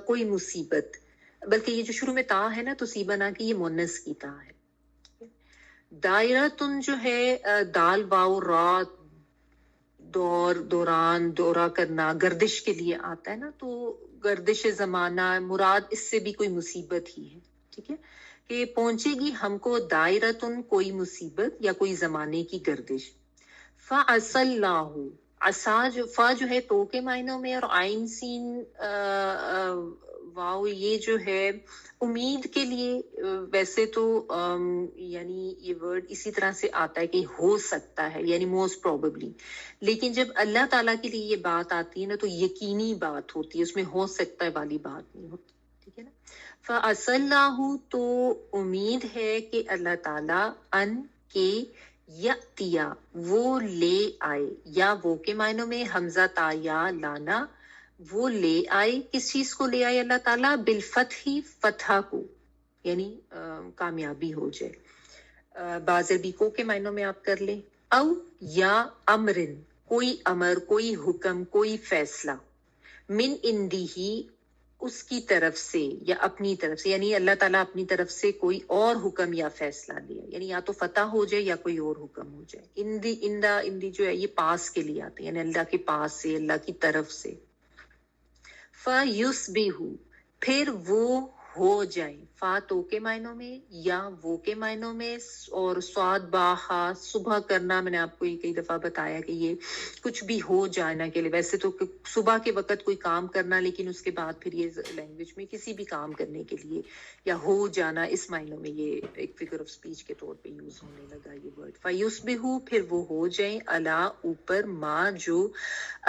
[SPEAKER 2] کوئی مصیبت، بلکہ یہ جو شروع میں تا ہے نا تصیبنا کی، یہ مونس کی تا ہے، دائرتن جو ہے دال واو را، دوران دورہ کرنا، گردش کے لیے آتا ہے نا، تو گردش زمانہ مراد اس سے بھی کوئی مصیبت ہی ہے، ٹھیک ہے، کہ پہنچے گی ہم کو دائرتن کوئی مصیبت یا کوئی زمانے کی گردش، فَعَسَى اللَّهُ، عصا جو فا جو ہے تو کے معنوں میں، اور عین سین واو یہ جو ہے امید کے لیے، ویسے تو یعنی یہ ورڈ اسی طرح سے آتا ہے کہ ہو سکتا ہے، یعنی موسٹ پروبیبلی، لیکن جب اللہ تعالیٰ کے لیے یہ بات آتی ہے نا تو یقینی بات ہوتی ہے، اس میں ہو سکتا ہے والی بات نہیں ہوتی، ٹھیک ہے نا، فَعَسَى اللَّهُ تو امید ہے کہ اللہ تعالیٰ، ان کے یاتیا وہ لے آئے، یا وہ کے معنوں میں حمزہ تا یا لانا، وہ لے آئے، کس چیز کو لے آئے اللہ تعالیٰ، بالفتح فتح کو، یعنی کامیابی ہو جائے، بازربی کو کے معنوں میں آپ کر لیں، او یا امرن کوئی امر، کوئی حکم، کوئی فیصلہ، من اندی ہی اس کی طرف سے یا اپنی طرف سے، یعنی اللہ تعالیٰ اپنی طرف سے کوئی اور حکم یا فیصلہ لیا، یعنی یا تو فتح ہو جائے یا کوئی اور حکم ہو جائے، اندی جو ہے یہ پاس کے لیے آتے ہیں، یعنی اللہ کے پاس سے، اللہ کی طرف سے، فَيُصْبِحُ پھر وہ ہو جائیں، فا تو کے معنوں میں یا وہ کے معنوں میں، اور سواد باہا صبح کرنا، میں نے آپ کو یہ کئی دفعہ بتایا کہ یہ کچھ بھی ہو جانا کے لیے، ویسے تو صبح کے وقت کوئی کام کرنا، لیکن اس کے بعد پھر یہ لینگویج میں کسی بھی کام کرنے کے لیے یا ہو جانا، اس معنوں میں یہ ایک فگر آف سپیچ کے طور پہ یوز ہونے لگا یہ ورڈ، فَيُصْبِحُ پھر وہ ہو جائیں، علی اوپر، ما جو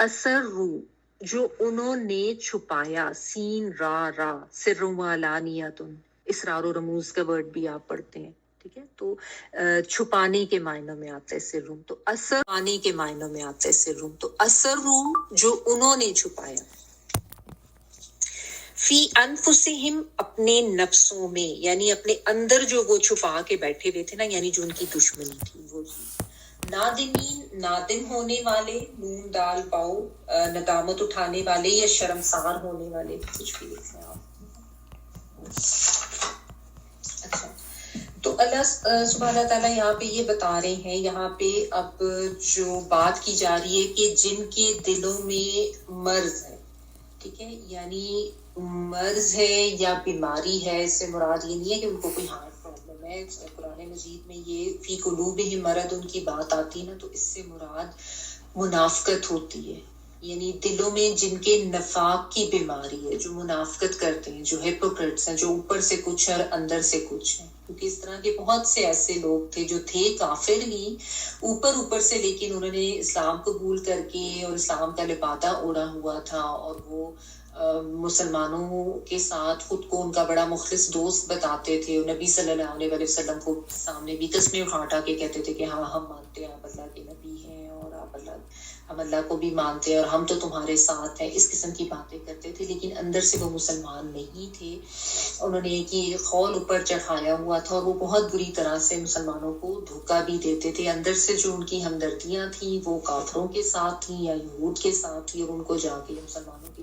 [SPEAKER 2] اثروا جو انہوں نے چھپایا، سین را سر و علانیتن، اسرار و رموز کا ورڈ بھی آپ پڑھتے ہیں، ٹھیک ہے، تو چھپانے کے معنوں میں آتا ہے سرم، تو اثر آنے کے معنوں میں آتا ہے سرم، تو اثرو جو انہوں نے چھپایا، فی انفسہم اپنے نفسوں میں، یعنی اپنے اندر جو وہ چھپا کے بیٹھے ہوئے تھے نا، یعنی جو ان کی دشمنی تھی وہ چیز، نادمین نادم ہونے والے، نون دال باؤ ندامت اٹھانے والے یا شرمسار ہونے والے، کچھ بھی لکھ لیں آپ، اچھا، تو اللہ سبحانہ تعالیٰ یہاں پہ یہ بتا رہے ہیں، یہاں پہ اب جو بات کی جا رہی ہے کہ جن کے دلوں میں مرض ہے، ٹھیک ہے، یعنی مرض ہے یا بیماری ہے، اس سے مراد یہ نہیں ہے کہ ان کو کوئی ہارٹ پرابلم ہے، قرآن مجید میں یہ فی قلوبہم مرض ان کی بات آتی ہے نا، تو اس سے مراد منافقت ہوتی ہے، یعنی دلوں میں جن کے نفاق کی بیماری ہے، جو منافقت کرتے ہیں، جو ہیپوکریٹس ہیں، جو اوپر سے کچھ اور اندر سے کچھ ہیں، کیونکہ اس طرح کے بہت سے ایسے لوگ تھے جو تھے کافر ہی اوپر سے، لیکن انہوں نے اسلام قبول کر کے اور اسلام کا لبادہ اوڑھا ہوا تھا، اور وہ مسلمانوں کے ساتھ خود کو ان کا بڑا مخلص دوست بتاتے تھے، اور نبی صلی اللہ علیہ وسلم کو سامنے بھی قسمیں اٹھا کے کہتے تھے کہ ہاں ہم مانتے ہیں آپ اللہ کے نبی ہیں، اور ہم اللہ کو بھی مانتے ہیں، اور ہم تو تمہارے ساتھ ہیں، اس قسم کی باتیں کرتے تھے، لیکن اندر سے وہ مسلمان نہیں تھے، انہوں نے ایک ہی خول اوپر چڑھایا ہوا تھا، اور وہ بہت بری طرح سے مسلمانوں کو دھوکہ بھی دیتے تھے، اندر سے جو ان کی ہمدردیاں تھیں وہ کافروں کے ساتھ تھیں یا یہود کے ساتھ تھیں، اور ان کو جا کے مسلمانوں کی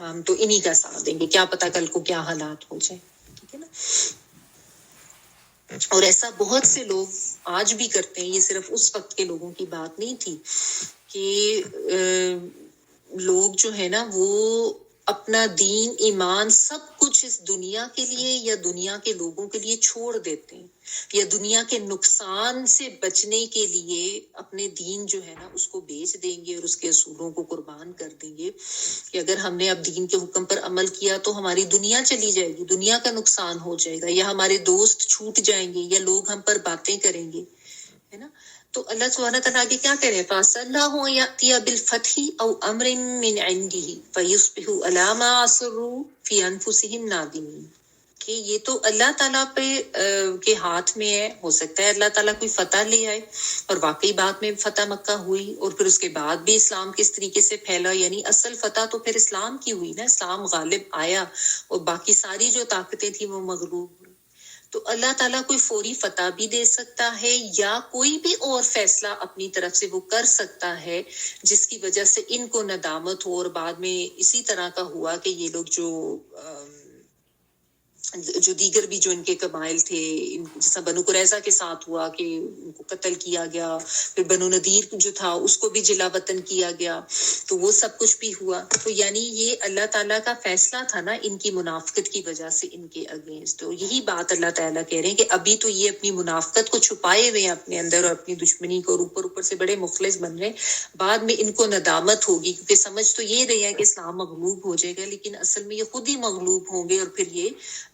[SPEAKER 2] ہم تو انہی کا ساتھ دیں گے, کیا پتا کل کو کیا حالات ہو جائے. ٹھیک ہے نا. اور ایسا بہت سے لوگ آج بھی کرتے ہیں. یہ صرف اس وقت کے لوگوں کی بات نہیں تھی کہ لوگ جو ہے نا وہ اپنا دین ایمان سب کچھ اس دنیا کے لیے یا دنیا کے لوگوں کے لیے چھوڑ دیتے ہیں, یا دنیا کے نقصان سے بچنے کے لیے اپنے دین جو ہے نا اس کو بیچ دیں گے اور اس کے اصولوں کو قربان کر دیں گے کہ اگر ہم نے اب دین کے حکم پر عمل کیا تو ہماری دنیا چلی جائے گی, دنیا کا نقصان ہو جائے گا, یا ہمارے دوست چھوٹ جائیں گے, یا لوگ ہم پر باتیں کریں گے, ہے نا. تو اللہ سبحانہ تعالیٰ آگے کیا کہہ رہے ہیں, فَأَسَلَّهُ يَأْتِيَ بِالْفَتْحِ أَوْ أَمْرٍ مِّنْ عِنْدِهِ فَيُصْبِحُوا عَلَىٰ مَا أَسَرُّوا فِي أَنفُسِهِمْ نَادِمِينَ. کہ یہ تو اللہ تعالیٰ پہ کے ہاتھ میں ہے. ہو سکتا ہے اللہ تعالیٰ کوئی فتح لے آئے, اور واقعی بعد میں فتح مکہ ہوئی, اور پھر اس کے بعد بھی اسلام کس طریقے سے پھیلا, یعنی اصل فتح تو پھر اسلام کی ہوئی نا, اسلام غالب آیا اور باقی ساری جو طاقتیں تھیں وہ مغلوب ہوئی. تو اللہ تعالیٰ کوئی فوری فتح بھی دے سکتا ہے, یا کوئی بھی اور فیصلہ اپنی طرف سے وہ کر سکتا ہے جس کی وجہ سے ان کو ندامت ہو, اور بعد میں اسی طرح کا ہوا کہ یہ لوگ جو دیگر بھی جو ان کے قبائل تھے, جیسا بنو قریظہ کے ساتھ ہوا کہ ان کو قتل کیا گیا, پھر بنو نذیر جو تھا اس کو بھی جلا وطن کیا گیا, تو وہ سب کچھ بھی ہوا. تو یعنی یہ اللہ تعالیٰ کا فیصلہ تھا نا ان کی منافقت کی وجہ سے ان کے اگینسٹ. تو یہی بات اللہ تعالیٰ کہہ رہے ہیں کہ ابھی تو یہ اپنی منافقت کو چھپائے ہوئے ہیں اپنے اندر, اور اپنی دشمنی کو, اور اوپر سے بڑے مخلص بن رہے ہیں. بعد میں ان کو ندامت ہوگی, کیونکہ سمجھ تو یہ رہی ہے کہ اسلام مغلوب ہو جائے گا, لیکن اصل میں یہ خود ہی مغلوب ہوں گے, اور پھر یہ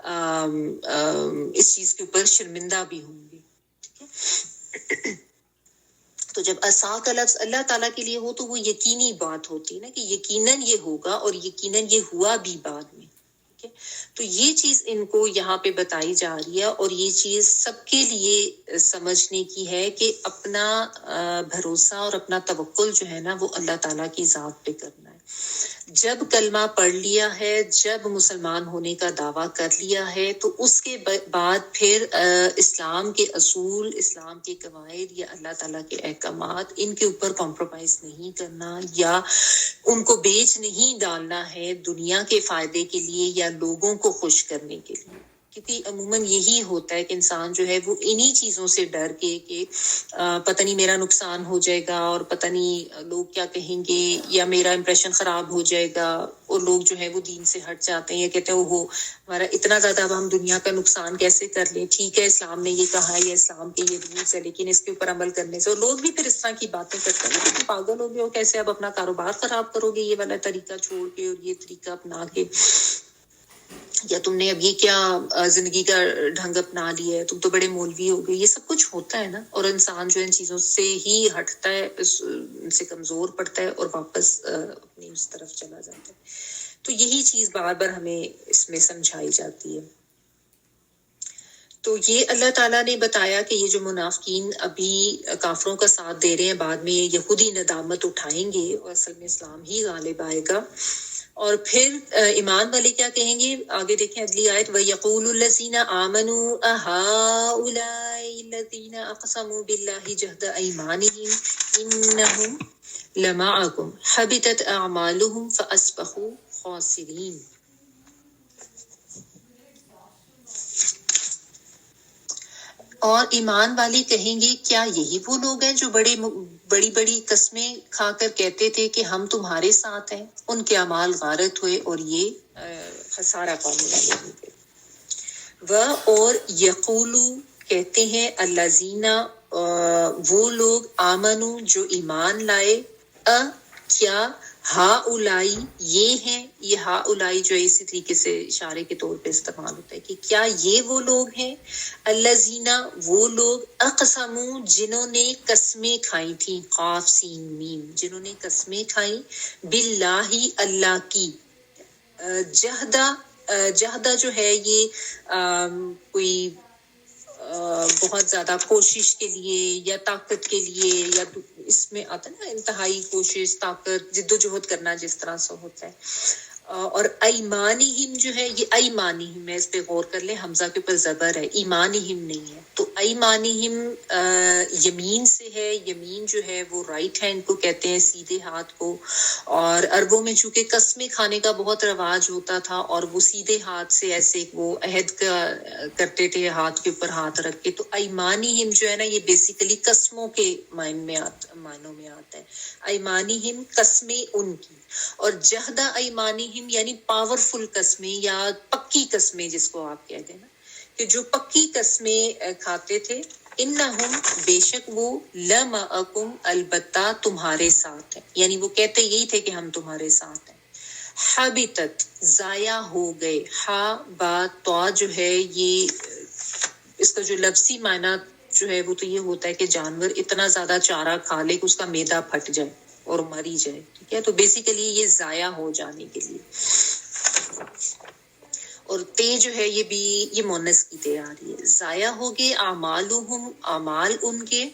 [SPEAKER 2] اس چیز کے اوپر شرمندہ بھی ہوں گے. ٹھیک ہے. تو جب عصا کا لفظ اللہ تعالیٰ کے لیے ہو تو وہ یقینی بات ہوتی ہے نا, کہ یقیناً یہ ہوگا, اور یقیناً یہ ہوا بھی بعد میں. ٹھیک ہے. تو یہ چیز ان کو یہاں پہ بتائی جا رہی ہے, اور یہ چیز سب کے لیے سمجھنے کی ہے کہ اپنا بھروسہ اور اپنا توکل جو ہے نا وہ اللہ تعالیٰ کی ذات پہ کرنا ہے. جب کلمہ پڑھ لیا ہے, جب مسلمان ہونے کا دعویٰ کر لیا ہے, تو اس کے بعد پھر اسلام کے اصول, اسلام کے قواعد یا اللہ تعالیٰ کے احکامات, ان کے اوپر کمپرومائز نہیں کرنا, یا ان کو بیچ نہیں ڈالنا ہے دنیا کے فائدے کے لیے یا لوگوں کو خوش کرنے کے لیے. کیونکہ عموماً یہی ہوتا ہے کہ انسان جو ہے وہ انہی چیزوں سے ڈر کے کہ پتہ نہیں میرا نقصان ہو جائے گا, اور پتہ نہیں لوگ کیا کہیں گے, یا میرا امپریشن خراب ہو جائے گا, اور لوگ جو ہے وہ دین سے ہٹ جاتے ہیں, کہتے ہیں اوہو ہمارا اتنا زیادہ اب ہم دنیا کا نقصان کیسے کر لیں. ٹھیک ہے اسلام نے یہ کہا ہے, یا اسلام کے یہ رولز ہے, لیکن اس کے اوپر عمل کرنے سے, اور لوگ بھی پھر اس طرح کی باتیں کرتے ہیں کہ پاگل ہو گئے ہو, کیسے اب اپنا کاروبار خراب کرو گے یہ والا طریقہ چھوڑ کے اور یہ طریقہ اپنا کے, یا تم نے اب یہ کیا زندگی کا ڈھنگ اپنا لیا ہے, تم تو بڑے مولوی ہو گئے. یہ سب کچھ ہوتا ہے نا, اور انسان جو ان چیزوں سے ہی ہٹتا ہے, ان سے کمزور پڑتا ہے, اور واپس اپنی اس طرف چلا جاتا ہے. تو یہی چیز بار بار ہمیں اس میں سمجھائی جاتی ہے. تو یہ اللہ تعالیٰ نے بتایا کہ یہ جو منافقین ابھی کافروں کا ساتھ دے رہے ہیں, بعد میں یہ خود ہی ندامت اٹھائیں گے, اور اصل میں اسلام ہی غالب آئے گا. اور پھر ایمان والے کیا کہیں گے, آگے دیکھیں اگلی آیت, وَيَقُولُ الَّذِينَ آمَنُوا أَهَٰؤُلَاءِ الَّذِينَ أَقْسَمُوا بِاللَّهِ جَهْدَ أَيْمَانِهِمْ إِنَّهُمْ لَمَعَكُمْ حَبِطَتْ أَعْمَالُهُمْ فَأَصْبَحُوا خَاسِرِينَ. اور ایمان والے کہیں گے کیا یہی وہ لوگ ہیں جو بڑی بڑی قسمیں کھا کر کہتے تھے کہ ہم تمہارے ساتھ ہیں, ان کے اعمال غارت ہوئے اور یہ خسارہ پانے والے ہو گئے. اور یقولو کہتے ہیں الذین وہ لوگ آمنو جو ایمان لائے, کیا ہا اولائی یہ ہیں, یہ ہا اولائی جو اسی طریقے سے اشارے کے طور پہ استعمال ہوتا ہے کہ کیا یہ وہ لوگ ہیں, الذین وہ لوگ اقسموا جنہوں نے قسمیں کھائی تھیں, قاف سین میم, جنہوں نے قسمیں کھائیں, باللہ اللہ کی, جہدہ جو ہے یہ کوئی بہت زیادہ کوشش کے لیے یا طاقت کے لیے, یا اس میں آتا ہے نا انتہائی کوشش, طاقت, جد و جہد کرنا جس طرح سے ہوتا ہے. اور ایمانہم جو ہے یہ ایمانہم ہے، اس پہ غور کر لیں، حمزہ کے اوپر زبر ہے، ایمانہم نہیں ہے، تو ایمانہم یمین سے ہے، یمین جو ہے وہ رائٹ ہینڈ کو کہتے ہیں، سیدھے ہاتھ کو، اور عربوں میں چونکہ قسمیں کھانے کا بہت رواج ہوتا تھا اور وہ سیدھے ہاتھ سے ایسے وہ عہد کا کرتے تھے ہاتھ کے اوپر ہاتھ رکھ کے، تو ایمانہم جو ہے نا یہ بیسیکلی قسموں کے معنوں میں آتا ہے، ایمانہم قسمیں ان کی، اور جہدہ ایمانہم یعنی پاورفل قسمیں یا پکی قسمیں جس کو آپ کہتے ہیں نا، کہ جو پکی قسمیں کھاتے تھے، انہم بے شک وہ لمعکم البتہ تمہارے ساتھ ہیں، یعنی وہ کہتے یہی تھے کہ ہم تمہارے ساتھ ہیں، حبتت ضائع ہو گئے، ہا با تو جو ہے یہ اس کا جو لفظی معنی جو ہے وہ تو یہ ہوتا ہے کہ جانور اتنا زیادہ چارہ کھا لے کہ اس کا معدہ پھٹ جائے اور مری جائے، ٹھیک ہے، تو بیسیکلی یہ ضائع ہو جانے کے لیے، اور تے جو ہے یہ بھی یہ مونس کی تے آ رہی ہے، ضائع ہو گئے اعمالہم اعمال ان کے،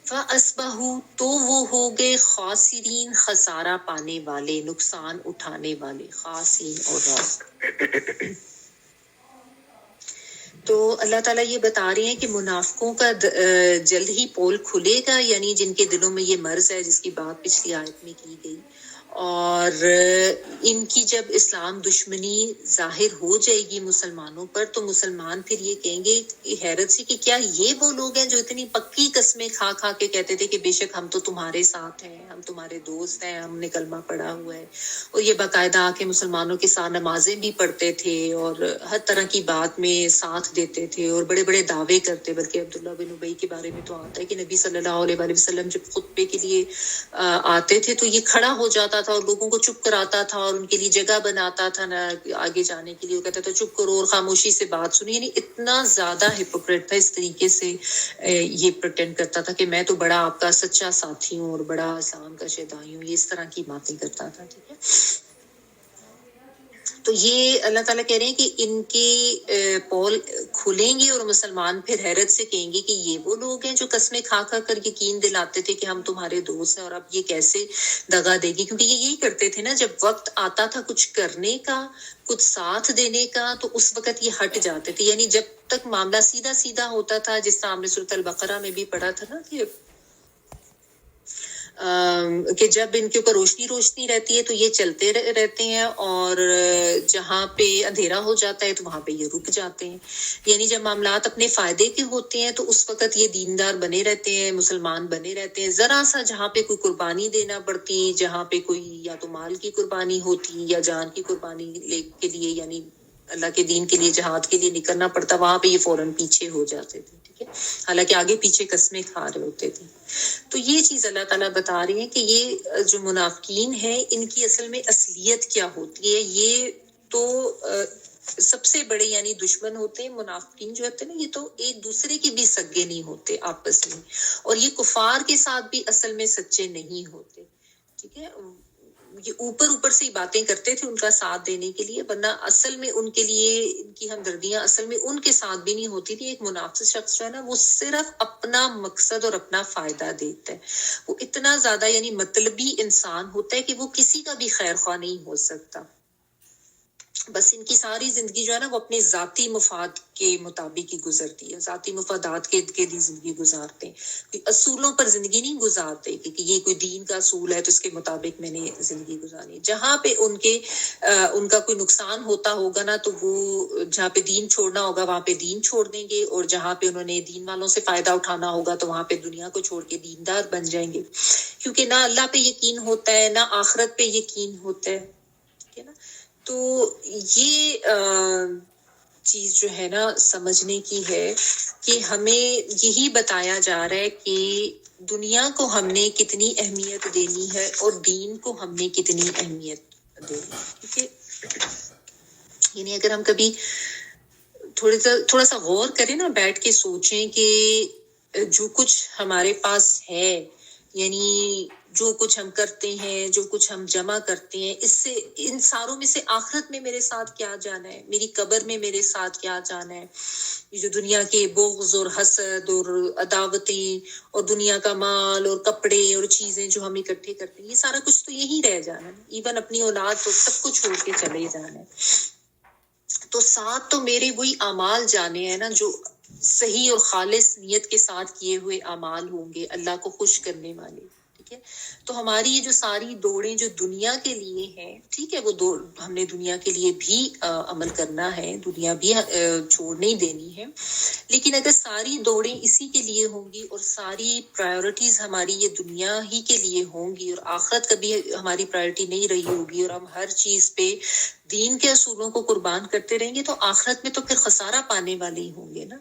[SPEAKER 2] فاصبحوا تو وہ ہو گئے خاسرین خسارہ پانے والے، نقصان اٹھانے والے، خاسین اور را۔ تو اللہ تعالیٰ یہ بتا رہے ہیں کہ منافقوں کا جلد ہی پول کھلے گا، یعنی جن کے دلوں میں یہ مرض ہے جس کی بات پچھلی آیت میں کی گئی، اور ان کی جب اسلام دشمنی ظاہر ہو جائے گی مسلمانوں پر، تو مسلمان پھر یہ کہیں گے حیرت سے کہ کیا یہ وہ لوگ ہیں جو اتنی پکی قسمیں کھا کھا کے کہتے تھے کہ بے شک ہم تو تمہارے ساتھ ہیں، ہم تمہارے دوست ہیں، ہم نے کلمہ پڑھا ہوا ہے، اور یہ باقاعدہ آ کے مسلمانوں کے ساتھ نمازیں بھی پڑھتے تھے اور ہر طرح کی بات میں ساتھ دیتے تھے اور بڑے بڑے دعوے کرتے، بلکہ عبداللہ بن ابی کے بارے میں تو آتا ہے کہ نبی صلی اللہ علیہ وآلہ وسلم جب خطبے کے لیے آتے تھے تو یہ کھڑا ہو جاتا تھا اور لوگوں کو چپ کراتا تھا اور ان کے لیے جگہ بناتا تھا نہ آگے جانے کے لیے، وہ کہتا تھا چپ کرو اور خاموشی سے بات سنی، یعنی اتنا زیادہ ہپوکریٹ تھا، اس طریقے سے یہ پریٹینڈ کرتا تھا کہ میں تو بڑا آپ کا سچا ساتھی ہوں اور بڑا اسلام کا شیدائی ہوں، یہ اس طرح کی باتیں کرتا تھا، ٹھیک ہے۔ تو یہ اللہ تعالیٰ کہہ رہے ہیں کہ ان کے پول کھلیں گے اور مسلمان پھر حیرت سے کہیں گے کہ یہ وہ لوگ ہیں جو قسمیں کھا کھا کر یقین دلاتے تھے کہ ہم تمہارے دوست ہیں، اور اب یہ کیسے دغا دے گی، کیونکہ یہ یہی کرتے تھے نا، جب وقت آتا تھا کچھ کرنے کا، کچھ ساتھ دینے کا، تو اس وقت یہ ہٹ جاتے تھے، یعنی جب تک معاملہ سیدھا سیدھا ہوتا تھا، جس طرح ہم نے سورۃ البقرہ میں بھی پڑھا تھا نا کہ جب ان کے اوپر روشنی روشنی رہتی ہے تو یہ چلتے رہتے ہیں، اور جہاں پہ اندھیرا ہو جاتا ہے تو وہاں پہ یہ رک جاتے ہیں، یعنی جب معاملات اپنے فائدے کے ہوتے ہیں تو اس وقت یہ دیندار بنے رہتے ہیں، مسلمان بنے رہتے ہیں، ذرا سا جہاں پہ کوئی قربانی دینا پڑتی، جہاں پہ کوئی یا تو مال کی قربانی ہوتی یا جان کی قربانی کے لیے، یعنی اللہ کے دین کے لیے جہاد کے لیے نکلنا پڑتا، وہاں پہ یہ فوراً پیچھے ہو جاتے تھے، ٹھیک ہے، حالانکہ آگے پیچھے قسمیں کھا رہے ہوتے تھے۔ تو یہ چیز اللہ تعالیٰ بتا رہی ہے کہ یہ جو منافقین ہیں ان کی اصل میں اصلیت کیا ہوتی ہے، یہ تو سب سے بڑے یعنی دشمن ہوتے ہیں منافقین جو ہوتے ہیں نا، یہ تو ایک دوسرے کے بھی سگے نہیں ہوتے آپس میں، اور یہ کفار کے ساتھ بھی اصل میں سچے نہیں ہوتے، ٹھیک ہے، یہ اوپر اوپر سے ہی باتیں کرتے تھے ان کا ساتھ دینے کے لیے، ورنہ اصل میں ان کے لیے ان کی ہمدردیاں اصل میں ان کے ساتھ بھی نہیں ہوتی تھی۔ ایک منافق شخص جو ہے نا وہ صرف اپنا مقصد اور اپنا فائدہ دیکھتا ہے، وہ اتنا زیادہ یعنی مطلبی انسان ہوتا ہے کہ وہ کسی کا بھی خیر خواہ نہیں ہو سکتا، بس ان کی ساری زندگی جو ہے نا وہ اپنے ذاتی مفاد کے مطابق ہی گزرتی ہے، ذاتی مفادات کے لیے زندگی گزارتے ہیں، کوئی اصولوں پر زندگی نہیں گزارتے کہ یہ کوئی دین کا اصول ہے تو اس کے مطابق میں نے زندگی گزارنی، جہاں پہ ان کا کوئی نقصان ہوتا ہوگا نا تو وہ جہاں پہ دین چھوڑنا ہوگا وہاں پہ دین چھوڑ دیں گے، اور جہاں پہ انہوں نے دین والوں سے فائدہ اٹھانا ہوگا تو وہاں پہ دنیا کو چھوڑ کے دیندار بن جائیں گے، کیونکہ نہ اللہ پہ یقین ہوتا ہے نہ آخرت پہ یقین ہوتا ہے، ٹھیک ہے نا۔ تو یہ چیز جو ہے نا سمجھنے کی ہے کہ ہمیں یہی بتایا جا رہا ہے کہ دنیا کو ہم نے کتنی اہمیت دینی ہے اور دین کو ہم نے کتنی اہمیت دینی ہے، کیونکہ یعنی اگر ہم کبھی تھوڑا سا غور کریں نا، بیٹھ کے سوچیں کہ جو کچھ ہمارے پاس ہے یعنی جو کچھ ہم کرتے ہیں، جو کچھ ہم جمع کرتے ہیں، اس سے ان ساروں میں سے آخرت میں میرے ساتھ کیا جانا ہے، میری قبر میں میرے ساتھ کیا جانا ہے۔ یہ جو دنیا کے بغض اور حسد اور عداوتیں اور دنیا کا مال اور کپڑے اور چیزیں جو ہم اکٹھے کرتے ہیں، یہ سارا کچھ تو یہی رہ جانا ہے، ایون اپنی اولاد تو سب کچھ چھوڑ کے چلے جانا ہے۔ تو ساتھ تو میرے وہی اعمال جانے ہیں نا جو صحیح اور خالص نیت کے ساتھ کیے ہوئے اعمال ہوں گے، اللہ کو خوش کرنے والے، ٹھیک ہے۔ تو ہماری یہ جو ساری دوڑیں جو دنیا کے لیے ہیں، ٹھیک ہے، وہ دوڑ ہم نے دنیا کے لیے بھی عمل کرنا ہے، دنیا بھی چھوڑ نہیں دینی ہے، لیکن اگر ساری دوڑیں اسی کے لیے ہوں گی اور ساری پرائیورٹیز ہماری یہ دنیا ہی کے لیے ہوں گی اور آخرت کبھی ہماری پرائیورٹی نہیں رہی ہوگی اور ہم ہر چیز پہ دین کے اصولوں کو قربان کرتے رہیں گے، تو آخرت میں تو پھر خسارہ پانے والے ہی ہوں گے نا۔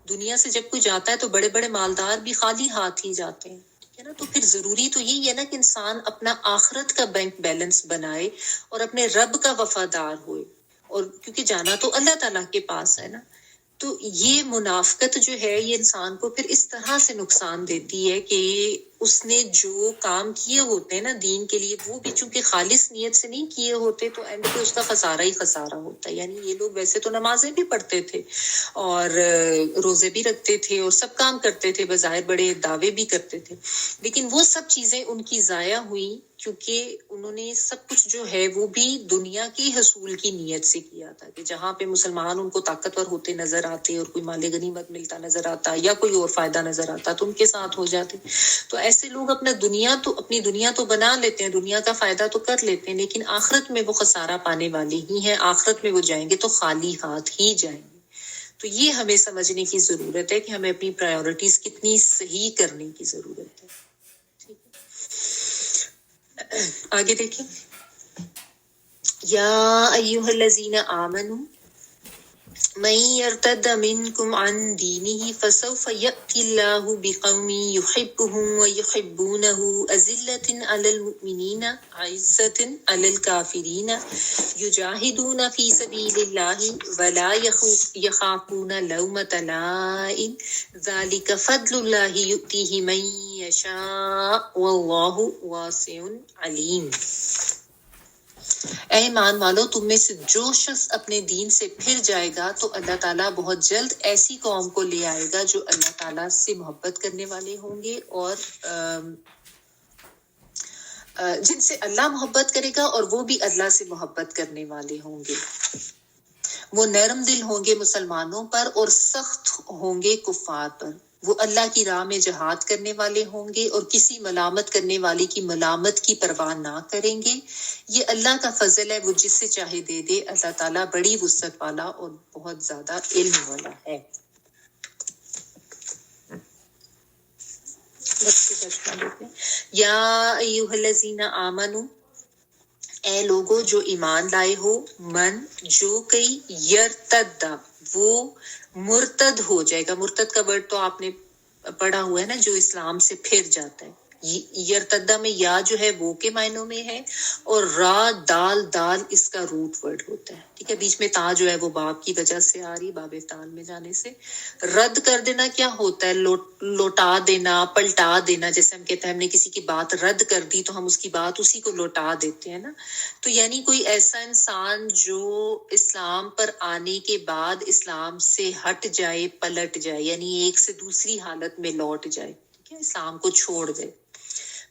[SPEAKER 2] دنیا سے جب کوئی جاتا ہے تو بڑے بڑے مالدار بھی خالی ہاتھ ہی جاتے ہیں، ٹھیک ہے نا۔ تو پھر ضروری تو یہی ہے نا کہ انسان اپنا آخرت کا بینک بیلنس بنائے اور اپنے رب کا وفادار ہوئے، اور کیونکہ جانا تو اللہ تعالیٰ کے پاس ہے نا۔ تو یہ منافقت جو ہے یہ انسان کو پھر اس طرح سے نقصان دیتی ہے کہ اس نے جو کام کیے ہوتے ہیں نا دین کے لیے، وہ بھی چونکہ خالص نیت سے نہیں کیے ہوتے تو اینڈ پہ اس کا خسارہ ہی خسارہ ہوتا ہے۔ یعنی یہ لوگ ویسے تو نمازیں بھی پڑھتے تھے اور روزے بھی رکھتے تھے اور سب کام کرتے تھے، بظاہر بڑے دعوے بھی کرتے تھے، لیکن وہ سب چیزیں ان کی ضائع ہوئی کیونکہ انہوں نے سب کچھ جو ہے وہ بھی دنیا کے حصول کی نیت سے کیا تھا، کہ جہاں پہ مسلمان ان کو طاقتور ہوتے نظر آتے اور کوئی مال غنیمت ملتا نظر آتا یا کوئی اور فائدہ نظر آتا تو ان کے ساتھ ہو جاتے۔ تو ایسے لوگ اپنی دنیا تو بنا لیتے ہیں، دنیا کا فائدہ تو کر لیتے ہیں، لیکن آخرت میں وہ خسارہ پانے والے ہی ہیں، آخرت میں وہ جائیں گے تو خالی ہاتھ ہی جائیں گے۔ تو یہ ہمیں سمجھنے کی ضرورت ہے کہ ہمیں اپنی پرائیورٹیز کتنی صحیح کرنے کی ضرورت ہے۔ آگے دیکھیں، یا ایھا الذین آمنوا من یرتد منکم عن دینہ فسوف یأتی اللہ بقوم یحبهم ویحبونہ اذلۃ علی المؤمنین عزۃ علی الکافرین یجاہدون فی سبیل اللہ ولا یخافون لومۃ لائم ذلک فضل اللہ یؤتیہ من یشاء واللہ واسع علیم۔ اے ایمان والو، تم میں سے جو شخص اپنے دین سے پھر جائے گا تو اللہ تعالیٰ بہت جلد ایسی قوم کو لے آئے گا جو اللہ تعالیٰ سے محبت کرنے والے ہوں گے اور جن سے اللہ محبت کرے گا اور وہ بھی اللہ سے محبت کرنے والے ہوں گے۔ وہ نرم دل ہوں گے مسلمانوں پر اور سخت ہوں گے کفار پر۔ وہ اللہ کی راہ میں جہاد کرنے والے ہوں گے اور کسی ملامت کرنے والے کی ملامت کی پرواہ نہ کریں گے۔ یہ اللہ کا فضل ہے، وہ جس سے چاہے دے دے۔ اللہ تعالیٰ بڑی وسعت والا اور بہت زیادہ علم والا ہے۔ یا ایھا الذین آمنوا، اے لوگو جو ایمان لائے ہو، من جو کئی یرتد وہ مرتد ہو جائے گا۔ مرتد کا ورڈ تو آپ نے پڑھا ہوا ہے نا، جو اسلام سے پھر جاتا ہے۔ یرتدہ میں یا جو ہے وہ کے معنوں میں ہے اور را دال اس کا روٹ ورڈ ہوتا ہے، ٹھیک ہے۔ بیچ میں تا جو ہے وہ باب کی وجہ سے آ رہی، باب افتعال میں جانے سے۔ رد کر دینا کیا ہوتا ہے؟ لوٹا دینا، پلٹا دینا۔ جیسے ہم کہتے ہیں ہم نے کسی کی بات رد کر دی تو ہم اس کی بات اسی کو لوٹا دیتے ہیں نا۔ تو یعنی کوئی ایسا انسان جو اسلام پر آنے کے بعد اسلام سے ہٹ جائے، پلٹ جائے، یعنی ایک سے دوسری حالت میں لوٹ جائے، ٹھیک ہے، اسلام کو چھوڑ دے۔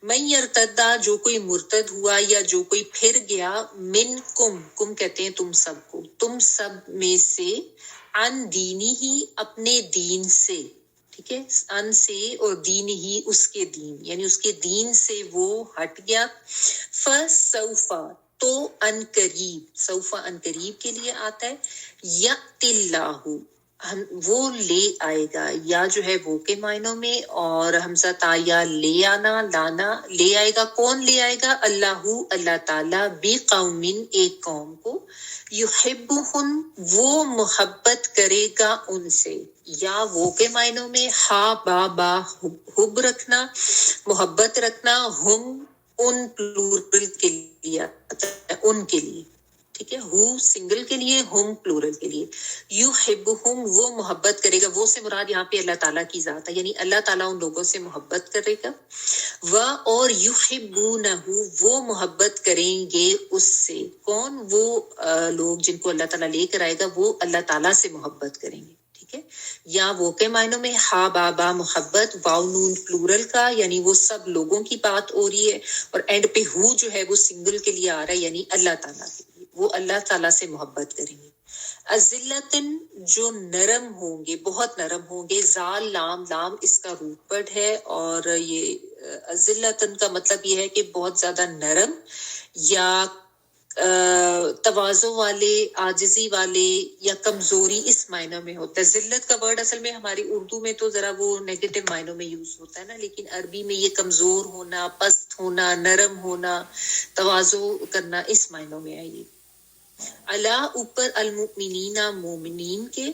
[SPEAKER 2] من یرتدہ جو کوئی مرتد ہوا یا جو کوئی پھر گیا، کم کہتے ہیں تم سب کو، تم سب میں سے، عن دینی ہی اپنے دین سے، ٹھیک ہے، ان سے اور دین ہی اس کے دین، یعنی اس کے دین سے وہ ہٹ گیا۔ فسوف تو ان قریب، سوف ان قریب کے لیے آتا ہے، یأتی اللہ وہ لے آئے گا، یا جو ہے وہ کے معنوں میں اور حمزہ تایا لے آنا، لانا، لے آئے گا۔ کون لے آئے گا؟ اللہ تعالیٰ، بقوم ایک قوم کو، یحبہم وہ محبت کرے گا ان سے، یا وہ کے معنوں میں ہا با حب رکھنا، محبت رکھنا، ہم ان پلورل کے لیے ان کے لیے، ٹھیک ہے. ہو سنگل کے لیے, ہم پلورل کے لیے. یحبہم وہ محبت کرے گا, وہ سے مراد یہاں پہ اللہ تعالیٰ کی ذات ہے, یعنی اللہ تعالیٰ ان لوگوں سے محبت کرے گا. اور یحبونہ وہ محبت کریں گے اس سے. کون؟ وہ لوگ جن کو اللہ تعالیٰ لے کر آئے گا, وہ اللہ تعالیٰ سے محبت کریں گے. ٹھیک ہے. یا وہ کے معنوں میں ہا بابا محبت, واو نون پلورل کا, یعنی وہ سب لوگوں کی بات ہو رہی ہے. اور اینڈ پہ ہو جو ہے وہ سنگل کے لیے آ رہا ہے, یعنی اللہ تعالیٰ کے لیے, وہ اللہ تعالیٰ سے محبت کریں گے. اذلتن جو نرم ہوں گے, بہت نرم ہوں گے. زال لام, لام اس کا روٹ ورڈ ہے, اور یہ اذلتن کا مطلب یہ ہے کہ بہت زیادہ نرم, یا تواضع والے, عاجزی والے, یا کمزوری اس معنوں میں ہوتا ہے. ذلت کا ورڈ اصل میں ہماری اردو میں تو ذرا وہ نیگیٹو معنوں میں یوز ہوتا ہے نا, لیکن عربی میں یہ کمزور ہونا, پست ہونا, نرم ہونا, تواضع کرنا, اس معنوں میں ہے یہ. علا اوپر, المؤمنین مومنین کے,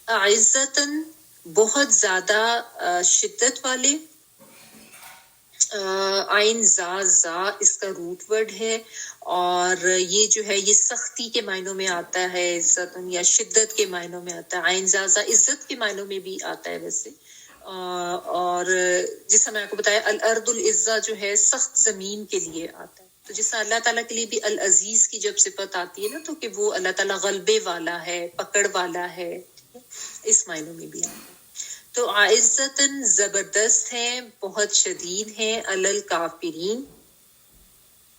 [SPEAKER 2] عزتاً بہت زیادہ شدت والے. آئین زا, زا اس کا روٹ ورڈ ہے, اور یہ جو ہے یہ سختی کے معنوں میں آتا ہے, عزت یا شدت کے معنوں میں آتا ہے. آئین زا, زا عزت کے معنوں میں بھی آتا ہے ویسے. اور جیسا میں آپ کو بتایا, الارض العزہ جو ہے سخت زمین کے لیے آتا ہے. تو جیسا اللہ تعالیٰ کے لیے بھی العزیز کی جب صفت آتی ہے نا, تو کہ وہ اللہ تعالیٰ غلبے والا ہے, پکڑ والا ہے, اس معنوں میں بھی آتا ہے. تو عزتاً زبردست ہیں, بہت شدید ہیں, علل کافرین.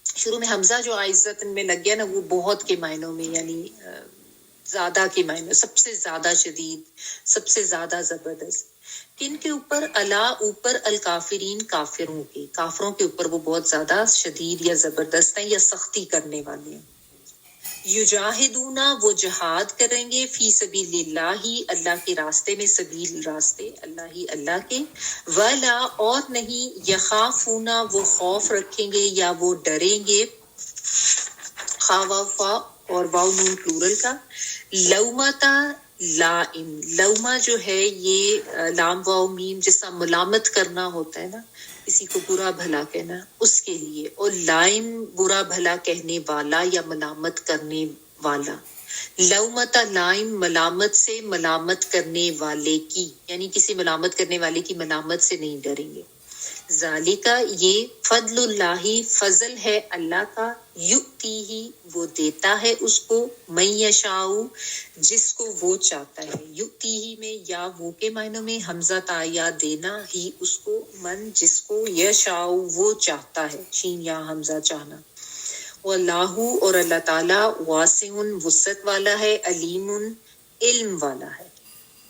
[SPEAKER 2] شروع میں حمزہ جو عزتاً میں لگ گیا نا, وہ بہت کے معنوں میں, یعنی زیادہ کے معنوں, سب سے زیادہ شدید, سب سے زیادہ زبردست. کن کے اوپر؟ الا اوپر, الکافرین کافروں کے, کافروں کے اوپر وہ بہت زیادہ شدید یا زبردست ہیں, یا سختی کرنے والے ہیں. یجاہدون وہ جہاد کریں گے, فی سبیل اللہ اللہ کے راستے میں, سبیل راستے اللہ ہی اللہ کے. ولا اور نہیں, یخافون وہ خوف رکھیں گے یا وہ ڈریں گے, خاوفا اور واو نون پلورل کا. لومتا لائم, لوما جو ہے یہ لام واو میم جیسا ملامت کرنا ہوتا ہے نا, کسی کو برا بھلا کہنا, اس کے لیے. اور لائم برا بھلا کہنے والا یا ملامت کرنے والا. لومتا لائم ملامت سے, ملامت کرنے والے کی, یعنی کسی ملامت کرنے والے کی ملامت سے نہیں ڈریں گے. ذالکا یہ فضل اللہ فضل ہے اللہ کا, یؤتیہ وہ دیتا ہے اس کو, من یشاء جس کو وہ چاہتا ہے. یؤتیہ میں یا وہ کے معنوں میں حمزہ تا, یا دینا ہی اس کو, من جس کو, یشاء وہ چاہتا ہے, شین یا حمزہ چاہنا. واللہ اور اللہ تعالی, واسع وسعت والا ہے, علیم علم والا ہے.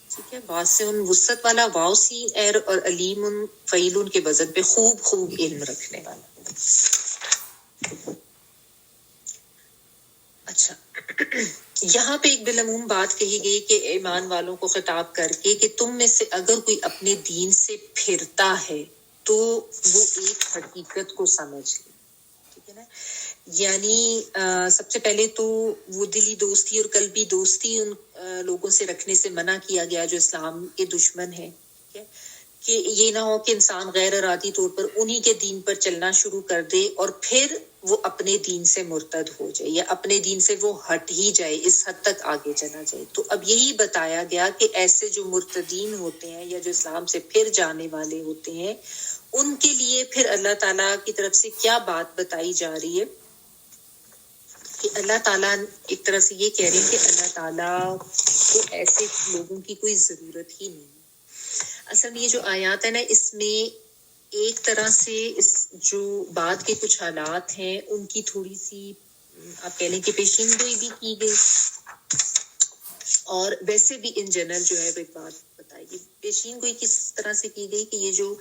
[SPEAKER 2] ٹھیک ہے, واسع وسعت والا, واو سین ایر, اور علیم فعیل کے وزن پہ خوب خوب علم رکھنے والا. اچھا, یہاں پہ ایک بالعموم بات کہی گئی کہ ایمان والوں کو خطاب کر کے کہ تم میں سے اگر کوئی اپنے دین سے پھرتا ہے تو وہ ایک حقیقت کو سمجھ لے. ٹھیک ہے نا, یعنی سب سے پہلے تو وہ دلی دوستی اور قلبی دوستی ان لوگوں سے رکھنے سے منع کیا گیا جو اسلام کے دشمن ہیں. ٹھیک ہے, کہ یہ نہ ہو کہ انسان غیر ارادی طور پر انہی کے دین پر چلنا شروع کر دے اور پھر وہ اپنے دین سے مرتد ہو جائے, یا اپنے دین سے وہ ہٹ ہی جائے, اس حد تک آگے چلا جائے. تو اب یہی بتایا گیا کہ ایسے جو مرتدین ہوتے ہیں یا جو اسلام سے پھر جانے والے ہوتے ہیں, ان کے لیے پھر اللہ تعالیٰ کی طرف سے کیا بات بتائی جا رہی ہے کہ اللہ تعالیٰ ایک طرح سے یہ کہہ رہے ہیں کہ اللہ تعالیٰ کو ایسے لوگوں کی کوئی ضرورت ہی نہیں. اصل میں یہ جو آیات ہے نا, اس میں ایک طرح سے اس جو بعد کے کچھ حالات ہیں ان کی تھوڑی سی آپ کہہ لیں کہ پیشین گوئی بھی کی گئی, اور ویسے بھی ان جنرل جو ہے وہ ایک بات بتائی گئی. پیشین گوئی کس طرح سے کی گئی کہ یہ جو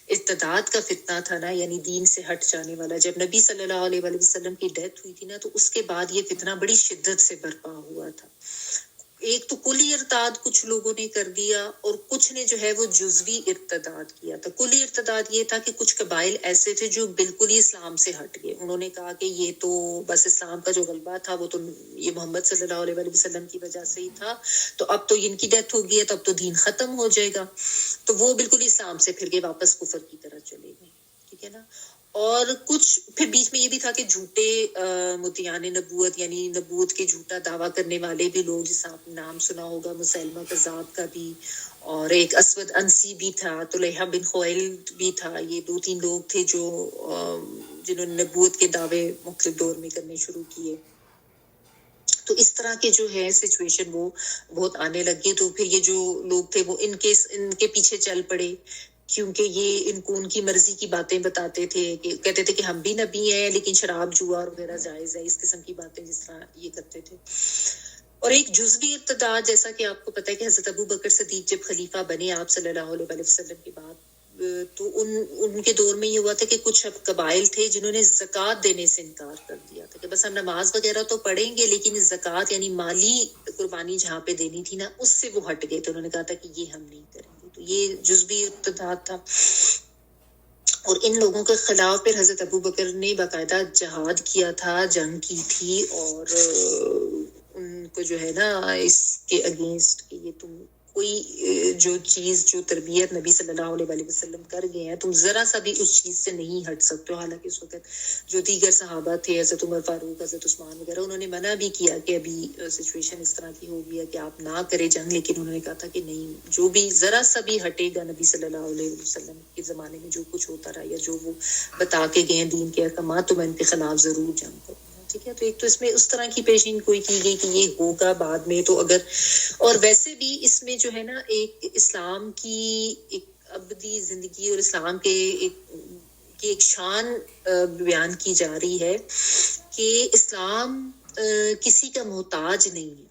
[SPEAKER 2] ارتداد کا فتنہ تھا نا, یعنی دین سے ہٹ جانے والا, جب نبی صلی اللہ علیہ وآلہ وسلم کی ڈیتھ ہوئی تھی نا, تو اس کے بعد یہ فتنہ بڑی شدت سے برپا ہوا تھا. ایک تو کلی ارتداد کچھ لوگوں نے کر دیا, اور کچھ نے جو ہے وہ جزوی ارتداد کیا تھا. کلی ارتداد یہ تھا کہ کچھ قبائل ایسے تھے جو بالکل ہی اسلام سے ہٹ گئے, انہوں نے کہا کہ یہ تو بس اسلام کا جو غلبہ تھا وہ تو یہ محمد صلی اللہ علیہ وآلہ وسلم کی وجہ سے ہی تھا, تو اب تو ان کی ڈیتھ ہو گئی ہے, تو اب تو دین ختم ہو جائے گا. تو وہ بالکل اسلام سے پھر گئے, واپس کفر کی طرف چلے گئے. ٹھیک ہے نا. اور کچھ پھر بیچ میں یہ بھی تھا کہ جھوٹے مدعیان نبوت یعنی نبوت کے جھوٹا دعویٰ کرنے والے بھی لوگ، جس آپ نے نام سنا ہوگا مسیلمہ کذاب کا بھی، اور ایک اسود انسی بھی تھا، طلحہ بن خویلد بھی تھا. یہ 2-3 لوگ تھے جو جنہوں نے نبوت کے دعوے مختلف دور میں کرنے شروع کیے. تو اس طرح کے جو ہے سچویشن وہ بہت آنے لگی. تو پھر یہ جو لوگ تھے وہ ان کے پیچھے چل پڑے، کیونکہ یہ ان کو ان کی مرضی کی باتیں بتاتے تھے، کہ کہتے تھے کہ ہم بھی نبی ہیں لیکن شراب جوا وغیرہ جائز ہے، اس قسم کی باتیں جس طرح یہ کرتے تھے. اور ایک جزوی ارتداد، جیسا کہ آپ کو پتہ ہے کہ حضرت ابو بکر صدیق جب خلیفہ بنے آپ صلی اللہ علیہ وسلم کے بعد، تو ان کے دور میں یہ ہوا تھا کہ کچھ قبائل تھے جنہوں نے زکوٰۃ دینے سے انکار کر دیا تھا، کہ بس ہم نماز وغیرہ تو پڑھیں گے لیکن زکوٰۃ یعنی مالی قربانی جہاں پہ دینی تھی نا، اس سے وہ ہٹ گئے تھے. انہوں نے کہا تھا کہ یہ ہم نہیں کریں گے. تو یہ جزوی ارتداد تھا. اور ان لوگوں کے خلاف پھر حضرت ابو بکر نے باقاعدہ جہاد کیا تھا، جنگ کی تھی، اور ان کو جو ہے نا اس کے اگینسٹ کہ یہ تم کوئی جو چیز جو تربیت نبی صلی اللہ علیہ وسلم کر گئے ہیں تم ذرا سا بھی اس چیز سے نہیں ہٹ سکتے ہو. حالانکہ اس وقت جو دیگر صحابہ تھے، حضرت عمر فاروق، حضرت عثمان وغیرہ، انہوں نے منع بھی کیا کہ ابھی سچویشن اس طرح کی ہو گئی ہے کہ آپ نہ کرے جنگ، لیکن انہوں نے کہا تھا کہ نہیں، جو بھی ذرا سا بھی ہٹے گا نبی صلی اللہ علیہ وسلم کے زمانے میں جو کچھ ہوتا رہا یا جو وہ بتا کے گئے دین کے احکامات، تو میں ان کے خلاف ضرور جنگ کروں. ٹھیک ہے. تو ایک تو اس میں اس طرح کی پیشین کوئی کی گئی کہ یہ ہوگا بعد میں. تو اگر اور ویسے بھی اس میں جو ہے نا ایک اسلام کی ایک ابدی زندگی اور اسلام کے ایک شان بیان کی جا رہی ہے کہ اسلام کسی کا محتاج نہیں ہے.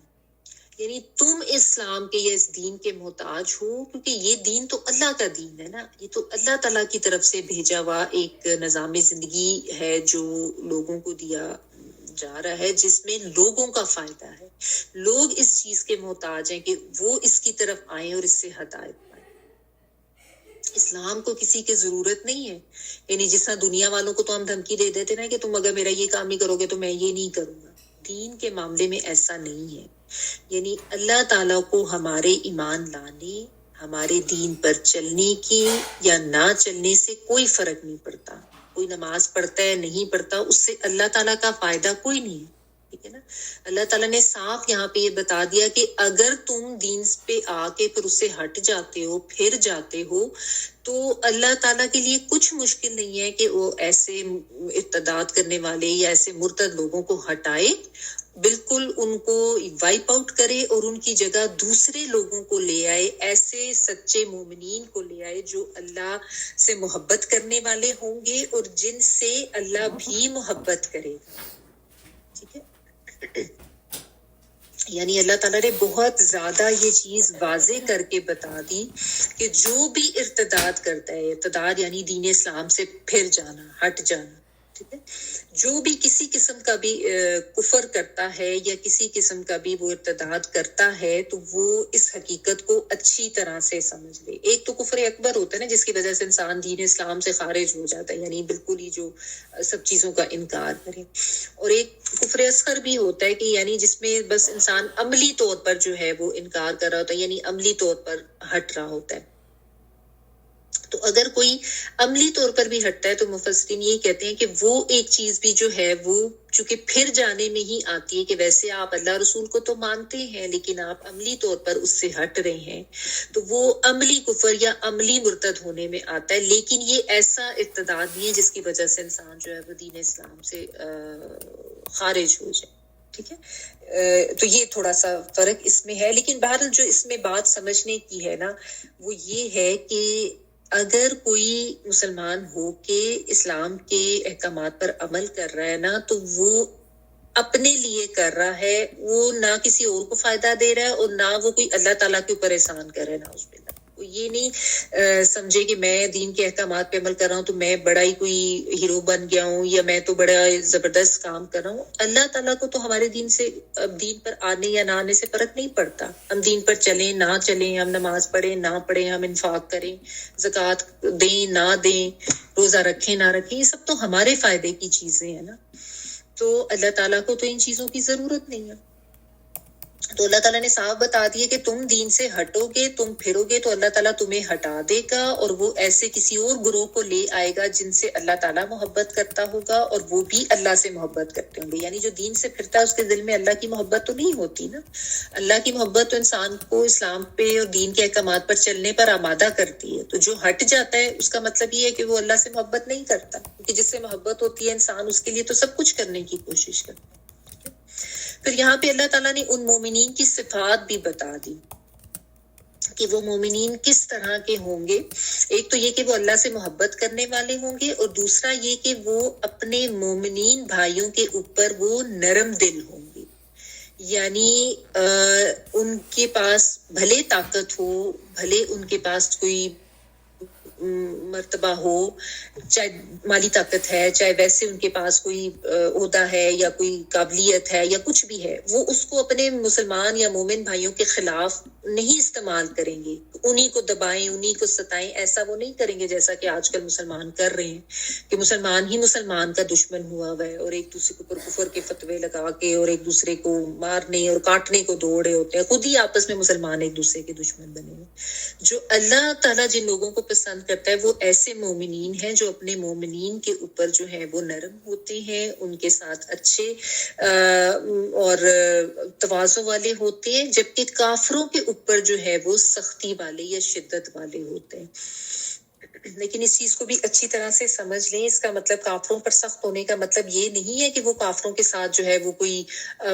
[SPEAKER 2] یعنی تم اسلام کے یا اس دین کے محتاج ہو، کیونکہ یہ دین تو اللہ کا دین ہے نا، یہ تو اللہ تعالیٰ کی طرف سے بھیجا ہوا ایک نظام زندگی ہے جو لوگوں کو دیا جا رہا ہے، جس میں لوگوں کا فائدہ ہے. لوگ اس چیز کے محتاج ہیں کہ وہ اس کی طرف آئیں اور اس سے ہدایت پائیں. اسلام کو کسی کی ضرورت نہیں ہے. یعنی جس طرح دنیا والوں کو تو ہم دھمکی دے دیتے نا کہ تم اگر میرا یہ کام نہیں کرو گے تو میں یہ نہیں کروں گا. دین کے معاملے میں ایسا نہیں ہے. یعنی اللہ تعالیٰ کو ہمارے ایمان لانے، ہمارے دین پر چلنے کی یا نہ چلنے سے کوئی فرق نہیں پڑتا. کوئی نماز پڑھتا ہے نہیں پڑھتا، اس سے اللہ تعالیٰ کا فائدہ کوئی نہیں ہے. ٹھیک ہے نا. اللہ تعالیٰ نے صاف یہاں پہ یہ بتا دیا کہ اگر تم دین پہ آ کے پھر اس سے ہٹ جاتے ہو، پھر جاتے ہو، تو اللہ تعالیٰ کے لیے کچھ مشکل نہیں ہے کہ وہ ایسے ارتداد کرنے والے یا ایسے مرتد لوگوں کو ہٹائے، بالکل ان کو وائپ آؤٹ کرے اور ان کی جگہ دوسرے لوگوں کو لے آئے، ایسے سچے مومنین کو لے آئے جو اللہ سے محبت کرنے والے ہوں گے اور جن سے اللہ بھی محبت کرے گا. ٹھیک ہے. یعنی اللہ تعالیٰ نے بہت زیادہ یہ چیز واضح کر کے بتا دی کہ جو بھی ارتداد کرتا ہے، ارتداد یعنی دین اسلام سے پھر جانا، ہٹ جانا، ٹھیک ہے، جو بھی کسی قسم کا بھی کفر کرتا ہے یا کسی قسم کا بھی وہ ارتداد کرتا ہے، تو وہ اس حقیقت کو اچھی طرح سے سمجھ لے. ایک تو کفر اکبر ہوتا ہے نا، جس کی وجہ سے انسان دین اسلام سے خارج ہو جاتا ہے، یعنی بالکل ہی جو سب چیزوں کا انکار کرے. اور ایک کفر اصغر بھی ہوتا ہے کہ یعنی جس میں بس انسان عملی طور پر جو ہے وہ انکار کر رہا ہوتا ہے، یعنی عملی طور پر ہٹ رہا ہوتا ہے. تو اگر کوئی عملی طور پر بھی ہٹتا ہے تو مفسرین یہ کہتے ہیں کہ وہ ایک چیز بھی جو ہے وہ چونکہ پھر جانے میں ہی آتی ہے کہ ویسے آپ اللہ رسول کو تو مانتے ہیں لیکن آپ عملی طور پر اس سے ہٹ رہے ہیں، تو وہ عملی کفر یا عملی مرتد ہونے میں آتا ہے. لیکن یہ ایسا ارتداد نہیں ہے جس کی وجہ سے انسان جو ہے وہ دین اسلام سے خارج ہو جائے. ٹھیک ہے. تو یہ تھوڑا سا فرق اس میں ہے. لیکن بہرحال جو اس میں بات سمجھنے کی ہے نا وہ یہ ہے کہ اگر کوئی مسلمان ہو کے اسلام کے احکامات پر عمل کر رہا ہے نا، تو وہ اپنے لیے کر رہا ہے، وہ نہ کسی اور کو فائدہ دے رہا ہے اور نہ وہ کوئی اللہ تعالیٰ کے اوپر احسان کر رہا ہے. نعوذ باللہ. وہ یہ نہیں سمجھے کہ میں دین کے احکامات پہ عمل کر رہا ہوں تو میں بڑا ہی کوئی ہیرو بن گیا ہوں یا میں تو بڑا زبردست کام کر رہا ہوں. اللہ تعالیٰ کو تو ہمارے دین سے دین پر آنے یا نہ آنے سے فرق نہیں پڑتا. ہم دین پر چلیں نہ چلیں، ہم نماز پڑھیں نہ پڑھیں، ہم انفاق کریں، زکوٰۃ دیں نہ دیں، روزہ رکھیں نہ رکھیں، یہ سب تو ہمارے فائدے کی چیزیں ہیں نا. تو اللہ تعالیٰ کو تو ان چیزوں کی ضرورت نہیں ہے. تو اللہ تعالیٰ نے صاف بتا دیا کہ تم دین سے ہٹو گے، تم پھرو گے تو اللہ تعالیٰ تمہیں ہٹا دے گا، اور وہ ایسے کسی اور گروہ کو لے آئے گا جن سے اللہ تعالیٰ محبت کرتا ہوگا اور وہ بھی اللہ سے محبت کرتے ہوں گے. یعنی جو دین سے پھرتا ہے اس کے دل میں اللہ کی محبت تو نہیں ہوتی نا. اللہ کی محبت تو انسان کو اسلام پہ اور دین کے احکامات پر چلنے پر آمادہ کرتی ہے. تو جو ہٹ جاتا ہے اس کا مطلب یہ ہے کہ وہ اللہ سے محبت نہیں کرتا، کیونکہ جس سے محبت ہوتی ہے انسان اس کے لیے تو سب کچھ کرنے کی کوشش کرتا ہے. پھر یہاں پہ اللہ تعالیٰ نے ان مومنین کی صفات بھی بتا دی کہ وہ مومنین کس طرح کے ہوں گے. ایک تو یہ کہ وہ اللہ سے محبت کرنے والے ہوں گے، اور دوسرا یہ کہ وہ اپنے مومنین بھائیوں کے اوپر وہ نرم دل ہوں گے. یعنی ان کے پاس بھلے طاقت ہو، بھلے ان کے پاس کوئی مرتبہ ہو، چاہے مالی طاقت ہے، چاہے ویسے ان کے پاس کوئی عہدہ ہے یا کوئی قابلیت ہے یا کچھ بھی ہے، وہ اس کو اپنے مسلمان یا مومن بھائیوں کے خلاف نہیں استعمال کریں گے. انہی کو دبائیں، انہی کو ستائیں، ایسا وہ نہیں کریں گے جیسا کہ آج کل مسلمان کر رہے ہیں کہ مسلمان ہی مسلمان کا دشمن ہوا ہوا ہے اور ایک دوسرے کے اوپر کفر کے فتوے لگا کے اور ایک دوسرے کو مارنے اور کاٹنے کو دوڑے ہوتے ہیں. خود ہی آپس میں مسلمان ایک دوسرے کے دشمن بنے ہوئے. جو اللہ تعالیٰ جن لوگوں کو پسند کرتا ہے وہ ایسے مومنین ہیں جو اپنے مومنین کے اوپر جو ہے وہ نرم ہوتے ہیں، ان کے ساتھ اچھے اور تواضع والے ہوتے ہیں، جبکہ کافروں کے اوپر جو ہے وہ سختی والے یا شدت والے ہوتے ہیں. لیکن اس چیز کو بھی اچھی طرح سے سمجھ لیں. اس کا مطلب کافروں پر سخت ہونے کا مطلب یہ نہیں ہے کہ وہ کافروں کے ساتھ جو ہے وہ کوئی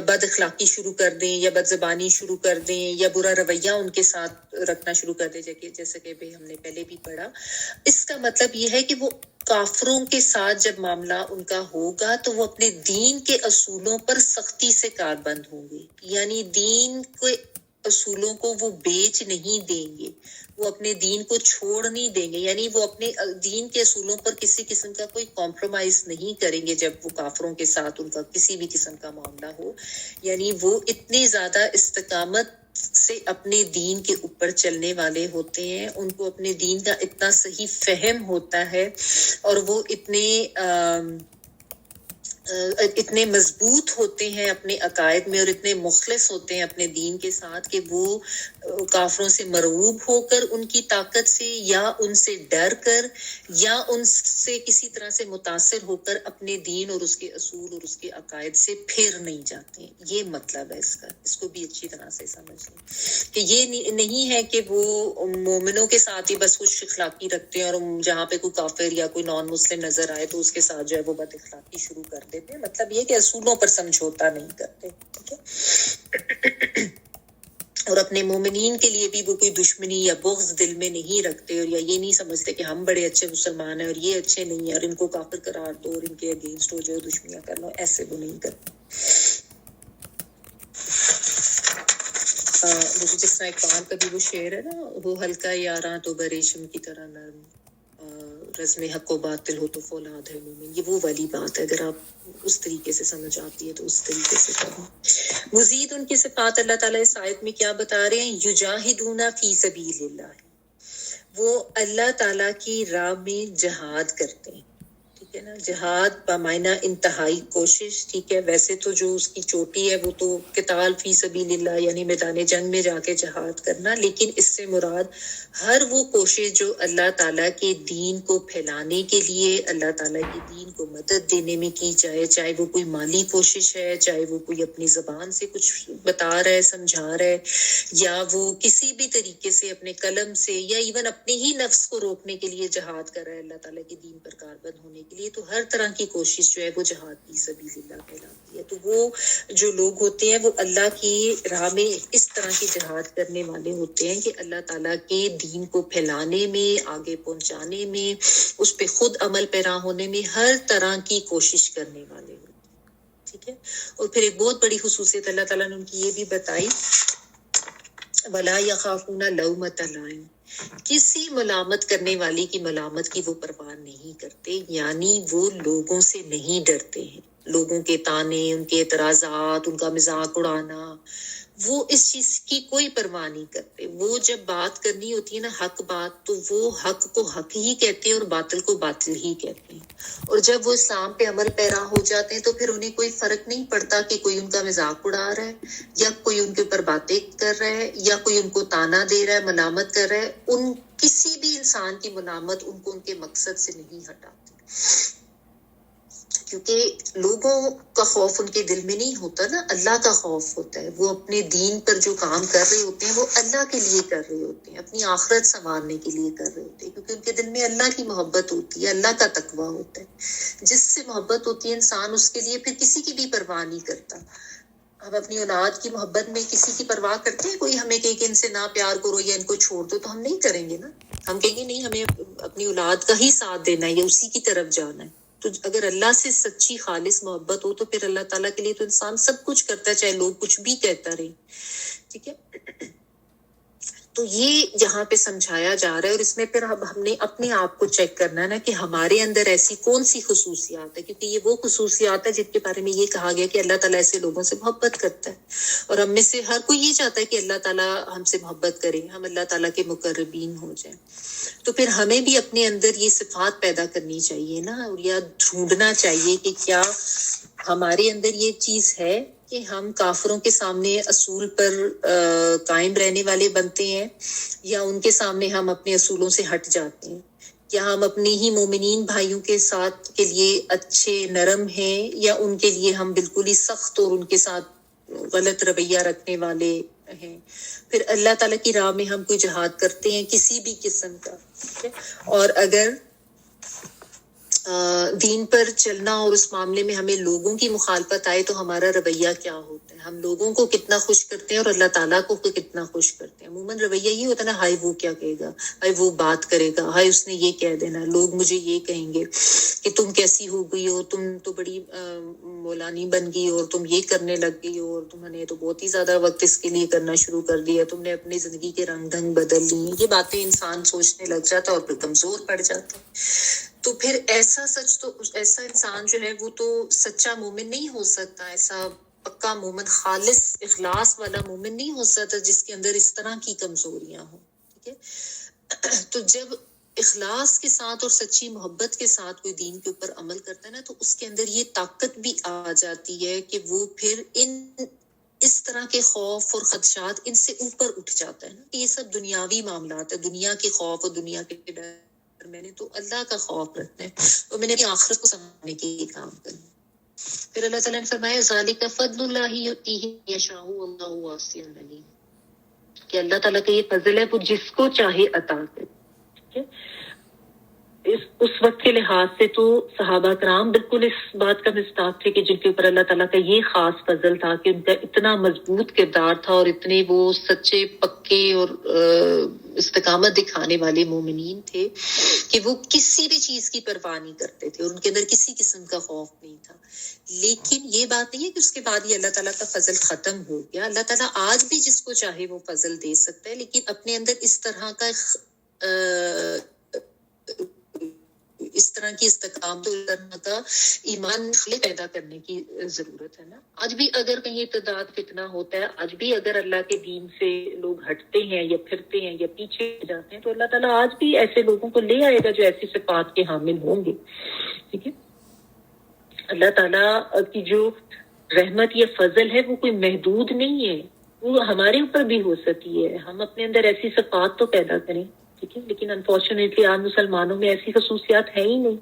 [SPEAKER 2] بد اخلاقی شروع کر دیں یا بد زبانی شروع کر دیں یا برا رویہ ان کے ساتھ رکھنا شروع کر دیں، جیسا کہ ہم نے پہلے بھی پڑھا. اس کا مطلب یہ ہے کہ وہ کافروں کے ساتھ جب معاملہ ان کا ہوگا تو وہ اپنے دین کے اصولوں پر سختی سے کاربند ہوں گے. یعنی دین کے اصولوں کو وہ بیچ نہیں دیں گے، وہ اپنے دین کو چھوڑ نہیں دیں گے. یعنی وہ اپنے دین کے اصولوں پر کسی قسم کا کوئی کمپرومائز نہیں کریں گے جب وہ کافروں کے ساتھ ان کا کسی بھی قسم کا معاملہ ہو. یعنی وہ اتنی زیادہ استقامت سے اپنے دین کے اوپر چلنے والے ہوتے ہیں، ان کو اپنے دین کا اتنا صحیح فہم ہوتا ہے اور وہ اتنے مضبوط ہوتے ہیں اپنے عقائد میں اور اتنے مخلص ہوتے ہیں اپنے دین کے ساتھ کہ وہ کافروں سے مرعوب ہو کر ان کی طاقت سے یا ان سے ڈر کر یا ان سے کسی طرح سے متاثر ہو کر اپنے دین اور اس کے اصول اور اس کے عقائد سے پھر نہیں جاتے ہیں. یہ مطلب ہے اس کا. اس کو بھی اچھی طرح سے سمجھ لیں کہ یہ نہیں ہے کہ وہ مومنوں کے ساتھ ہی بس کچھ اخلاقی رکھتے ہیں اور جہاں پہ کوئی کافر یا کوئی نان مسلم نظر آئے تو اس کے ساتھ جو ہے وہ بد اخلاقی شروع کر دیتے. مطلب یہ کہ اصولوں پر سمجھوتا نہیں کرتے. ٹھیک ہے. اور اپنے مومنین کے لیے بھی وہ کوئی دشمنی یا بغض دل میں نہیں رکھتے اور یا یہ نہیں سمجھتے کہ ہم بڑے اچھے مسلمان ہیں اور یہ اچھے نہیں ہیں اور ان کو کافر قرار دو اور ان کے اگینسٹ ہو جو دشمنیاں کر لو. ایسے وہ نہیں کرتے. جس طرح اقبال کا بھی وہ شعر ہے نا، وہ ہلکا یاراں تو بریشم کی طرح نرم، رزم حق و باطل ہو تو فولاد ہے مومن. یہ وہ والی بات ہے. اگر آپ اس طریقے سے سمجھ آتی ہے تو اس طریقے سے کریں. مزید ان کی صفات اللہ تعالیٰ اس آیت میں کیا بتا رہے ہیں؟ یجاہدون فی سبیل اللہ، وہ اللہ تعالیٰ کی راہ میں جہاد کرتے ہیں. ٹھیک ہے نا. جہاد بمعنی انتہائی کوشش. ٹھیک ہے. ویسے تو جو اس کی چوٹی ہے وہ تو قتال فی سبیل اللہ یعنی میدان جنگ میں جا کے جہاد کرنا، لیکن اس سے مراد ہر وہ کوشش جو اللہ تعالیٰ کے دین کو پھیلانے کے لیے، اللہ تعالیٰ کے دین کو مدد دینے میں کی جائے، چاہے وہ کوئی مالی کوشش ہے، چاہے وہ کوئی اپنی زبان سے کچھ بتا رہا ہے، سمجھا رہا ہے، یا وہ کسی بھی طریقے سے اپنے قلم سے یا ایون اپنے ہی نفس کو روکنے کے لیے جہاد کر رہا ہے اللہ تعالیٰ کے دین پر کاربند ہونے کے لیے. تو ہر طرح کی کوشش جو ہے وہ جہاد فی سبیل اللہ کہلاتی ہے. تو وہ جو لوگ ہوتے ہیں وہ اللہ کی راہ میں اس طرح کی جہاد کرنے والے ہوتے ہیں کہ اللہ تعالیٰ کے دین کو پھیلانے میں، آگے پہنچانے میں، اس پہ خود عمل پیرا ہونے میں ہر طرح کی کوشش کرنے والے ہوتے ہیں. ٹھیک ہے. اور پھر ایک بہت بڑی خصوصیت اللہ تعالیٰ نے ان کی یہ بھی بتائی، وَلَا يَخَافُونَ لَوْمَةَ لَائِمٍ، کسی ملامت کرنے والی کی ملامت کی وہ پرواہ نہیں کرتے. یعنی وہ لوگوں سے نہیں ڈرتے ہیں. لوگوں کے تانے، ان کے اعتراضات، ان کا مذاق اڑانا، وہ اس چیز کی کوئی پرواہ نہیں کرتے. وہ جب بات کرنی ہوتی ہے نا حق بات، تو وہ حق کو حق ہی کہتے ہیں اور باطل کو باطل ہی کہتے ہیں. اور جب وہ اسلام پہ عمل پیرا ہو جاتے ہیں تو پھر انہیں کوئی فرق نہیں پڑتا کہ کوئی ان کا مذاق اڑا رہا ہے یا کوئی ان کے اوپر باتیں کر رہا ہے یا کوئی ان کو تانا دے رہا ہے، ملامت کر رہا ہے. ان کسی بھی انسان کی ملامت ان کو ان کے مقصد سے نہیں ہٹاتی، کیونکہ لوگوں کا خوف ان کے دل میں نہیں ہوتا نا، اللہ کا خوف ہوتا ہے. وہ اپنے دین پر جو کام کر رہے ہوتے ہیں وہ اللہ کے لیے کر رہے ہوتے ہیں، اپنی آخرت سنوارنے کے لیے کر رہے ہوتے ہیں، کیونکہ ان کے دل میں اللہ کی محبت ہوتی ہے، اللہ کا تقویٰ ہوتا ہے. جس سے محبت ہوتی ہے انسان اس کے لیے پھر کسی کی بھی پرواہ نہیں کرتا. ہم اپنی اولاد کی محبت میں کسی کی پرواہ کرتے ہیں؟ کوئی ہمیں کہے کہ ان سے نہ پیار کرو یا ان کو چھوڑ دو، تو ہم نہیں کریں گے نا. ہم کہیں گے نہیں، ہمیں اپنی اولاد کا ہی ساتھ دینا ہے یا اسی کی طرف جانا ہے. تو اگر اللہ سے سچی خالص محبت ہو تو پھر اللہ تعالیٰ کے لیے تو انسان سب کچھ کرتا ہے، چاہے لوگ کچھ بھی کہتا رہے. ٹھیک ہے، تو یہ یہاں پہ سمجھایا جا رہا ہے. اور اس میں پھر ہم نے اپنے آپ کو چیک کرنا ہے نا کہ ہمارے اندر ایسی کون سی خصوصیات ہے، کیونکہ یہ وہ خصوصیات ہے جن کے بارے میں یہ کہا گیا کہ اللہ تعالیٰ ایسے لوگوں سے محبت کرتا ہے. اور ہم میں سے ہر کوئی یہ چاہتا ہے کہ اللہ تعالیٰ ہم سے محبت کرے، ہم اللہ تعالیٰ کے مقربین ہو جائیں. تو پھر ہمیں بھی اپنے اندر یہ صفات پیدا کرنی چاہیے نا، اور یا ڈھونڈنا چاہیے کہ کیا ہمارے اندر یہ چیز ہے کہ ہم کافروں کے سامنے اصول پر قائم رہنے والے بنتے ہیں، یا ان کے سامنے ہم اپنے اصولوں سے ہٹ جاتے ہیں. کیا ہم اپنے ہی مومنین بھائیوں کے ساتھ کے لیے اچھے نرم ہیں، یا ان کے لیے ہم بالکل ہی سخت اور ان کے ساتھ غلط رویہ رکھنے والے ہیں. پھر اللہ تعالیٰ کی راہ میں ہم کوئی جہاد کرتے ہیں کسی بھی قسم کا، اور اگر دین پر چلنا اور اس معاملے میں ہمیں لوگوں کی مخالفت آئے تو ہمارا رویہ کیا ہوتا ہے. ہم لوگوں کو کتنا خوش کرتے ہیں اور اللہ تعالیٰ کو کتنا خوش کرتے ہیں. عموماً رویہ یہ ہوتا ہے نا، ہائے وہ کیا کہے گا، ہائے وہ بات کرے گا، ہائے اس نے یہ کہہ دینا، لوگ مجھے یہ کہیں گے کہ تم کیسی ہو گئی ہو، تم تو بڑی مولانی بن گئی اور تم یہ کرنے لگ گئی ہو، اور تم نے تو بہت ہی زیادہ وقت اس کے لیے کرنا شروع کر دیا، تم نے اپنی زندگی کے رنگ ڈھنگ بدل لی. یہ باتیں انسان سوچنے لگ جاتا اور پھر کمزور پڑ جاتا. تو پھر ایسا انسان جو ہے وہ تو سچا مومن نہیں ہو سکتا، ایسا پکا مومن، خالص اخلاص والا مومن نہیں ہو سکتا جس کے اندر اس طرح کی کمزوریاں ہوں. ٹھیک ہے، تو جب اخلاص کے ساتھ اور سچی محبت کے ساتھ کوئی دین کے اوپر عمل کرتا ہے نا، تو اس کے اندر یہ طاقت بھی آ جاتی ہے کہ وہ پھر اس طرح کے خوف اور خدشات ان سے اوپر اٹھ جاتا ہے نا کہ یہ سب دنیاوی معاملات ہے، دنیا کے خوف اور دنیا کے ڈر. میں نے تو اللہ کا خوف رکھنا ہے، اور میں نے اپنی آخرت کو سنبھالنے کے لیے کام کرنا. پھر اللہ تعالیٰ نے فرمایا ذالک فضل اللہ یؤتیہ من یشاء واللہ واسع علیم، کہ اللہ تعالیٰ کا یہ فضل ہے، وہ جس کو چاہے عطا کرے. ٹھیک ہے، اس وقت کے لحاظ سے تو صحابہ کرام بالکل اس بات کا مستحق تھے کہ جن کے اوپر اللہ تعالیٰ کا یہ خاص فضل تھا کہ ان کا اتنا مضبوط کردار تھا اور اتنے وہ سچے پکے اور استقامت دکھانے والے مومنین تھے کہ وہ کسی بھی چیز کی پرواہ نہیں کرتے تھے اور ان کے اندر کسی قسم کا خوف نہیں تھا. لیکن یہ بات نہیں ہے کہ اس کے بعد یہ اللہ تعالیٰ کا فضل ختم ہو گیا. اللہ تعالیٰ آج بھی جس کو چاہے وہ فضل دے سکتا ہے، لیکن اپنے اندر اس طرح کی استقامت، اس طرح کا ایمان پیدا کرنے کی ضرورت ہے نا. آج بھی اگر کہیں ارتداد فتنہ ہوتا ہے، آج بھی اگر اللہ کے دین سے لوگ ہٹتے ہیں یا پھرتے ہیں یا پیچھے جاتے ہیں، تو اللہ تعالیٰ آج بھی ایسے لوگوں کو لے آئے گا جو ایسی صفات کے حامل ہوں گے. ٹھیک ہے، اللہ تعالیٰ کی جو رحمت یا فضل ہے وہ کوئی محدود نہیں ہے، وہ ہمارے اوپر بھی ہو سکتی ہے. ہم اپنے اندر ایسی صفات تو پیدا کریں. ٹھیک ہے، لیکن انفارچونیٹلی آج مسلمانوں میں ایسی خصوصیات ہے ہی نہیں،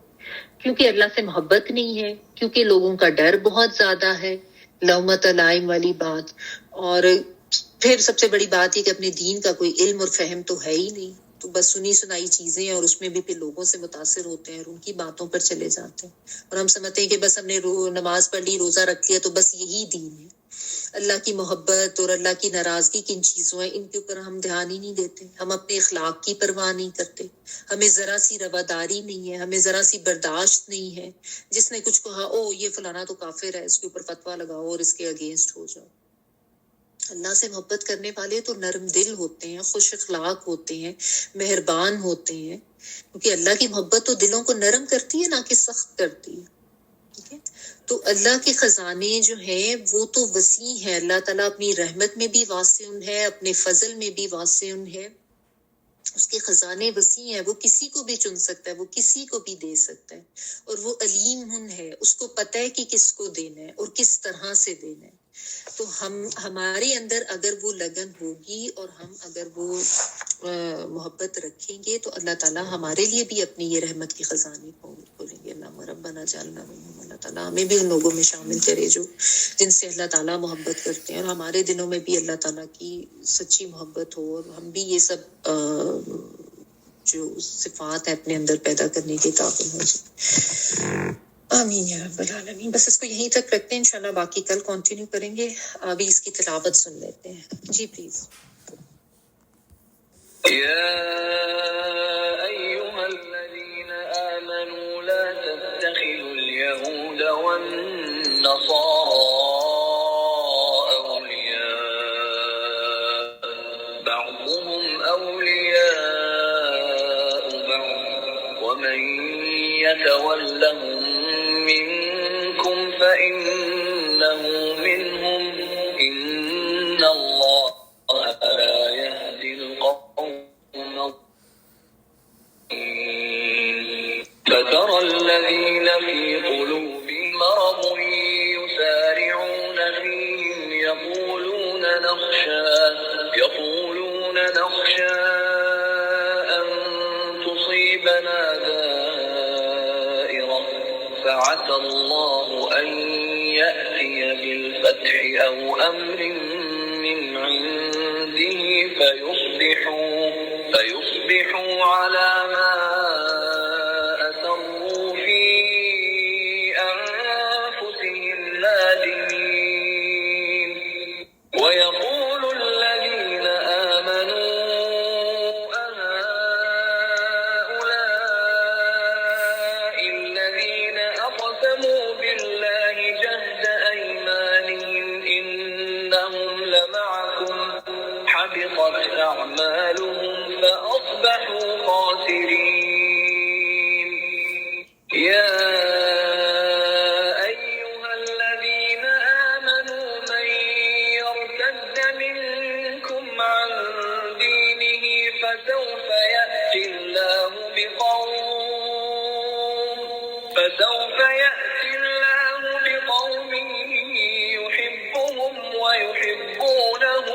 [SPEAKER 2] کیونکہ اللہ سے محبت نہیں ہے، کیونکہ لوگوں کا ڈر بہت زیادہ ہے، لومت لائم والی بات. اور پھر سب سے بڑی بات یہ کہ اپنے دین کا کوئی علم اور فہم تو ہے ہی نہیں، تو بس سنی سنائی چیزیں ہیں اور اس میں بھی پھر لوگوں سے متاثر ہوتے ہیں اور ان کی باتوں پر چلے جاتے ہیں، اور ہم سمجھتے ہیں کہ بس ہم نے نماز پڑھ لی، روزہ رکھ لیا تو بس یہی دین ہے. اللہ کی محبت اور اللہ کی ناراضگی کن چیزوں ہیں ان کے اوپر ہم دھیان ہی نہیں دیتے. ہم اپنے اخلاق کی پرواہ نہیں کرتے، ہمیں ذرا سی رواداری نہیں ہے، ہمیں ذرا سی برداشت نہیں ہے. جس نے کچھ کہا، او یہ فلانا تو کافر ہے، اس کے اوپر فتویٰ لگاؤ اور اس کے اگینسٹ ہو جاؤ. اللہ سے محبت کرنے والے تو نرم دل ہوتے ہیں، خوش اخلاق ہوتے ہیں، مہربان ہوتے ہیں، کیونکہ اللہ کی محبت تو دلوں کو نرم کرتی ہے نہ کہ سخت کرتی ہے. ٹھیک ہے، تو اللہ کے خزانے جو ہیں وہ تو وسیع ہیں. اللہ تعالیٰ اپنی رحمت میں بھی واسع ہے، اپنے فضل میں بھی واسع ہے. اس کے خزانے وسیع ہیں، وہ کسی کو بھی چن سکتا ہے، وہ کسی کو بھی دے سکتا ہے. اور وہ علیم ہے، اس کو پتہ ہے کہ کس کو دینا ہے اور کس طرح سے دینا ہے. تو ہمارے اندر اگر وہ لگن ہوگی اور ہم اگر وہ محبت رکھیں گے تو اللہ تعالیٰ ہمارے لیے بھی اپنی یہ رحمت کی خزانے کھولیں گے. اللہ ربنا جعلنا منہم. اللہ تعالیٰ ہمیں بھی ان لوگوں میں شامل کرے جو جن سے اللہ تعالیٰ محبت کرتے ہیں، اور ہمارے دلوں میں بھی اللہ تعالیٰ کی سچی محبت ہو، اور ہم بھی یہ سب جو صفات ہے اپنے اندر پیدا کرنے کے قابل ہو جائیں. آمین یا رب العالمین. بس اس کو یہیں تک رکھتے ہیں، انشاءاللہ باقی کل کنٹینیو کریں گے. ابھی اس کی تلاوت سن لیتے ہیں. جی پلیز.
[SPEAKER 1] يا أيها الذين آمنوا لا تتخذوا اليهود والنصارى أولياء بعضهم أولياء بعض ومن يتولهم منكم فإنه منهم إن الله لا يهدي القوم الظالمين. فترى الذين في قلوبهم مرض يسارعون فيهم يقولون نخشى أن تصيبنا دائرة فعسى الله أن يأتي بالفتح أو أمر من عنده فيصبحوا على ما أسروا في أنفسهم نادمين. ويقول الذين آمنوا أهؤلاء الذين أقسموا بالله جهد أيمانهم إنهم لمعكم حبطت أعمالهم فأصبحوا خاسرين. يا أيها الذين آمنوا من يرتد منكم عن دينه فسوف يأتي الله بقوم يحبهم ويحبونه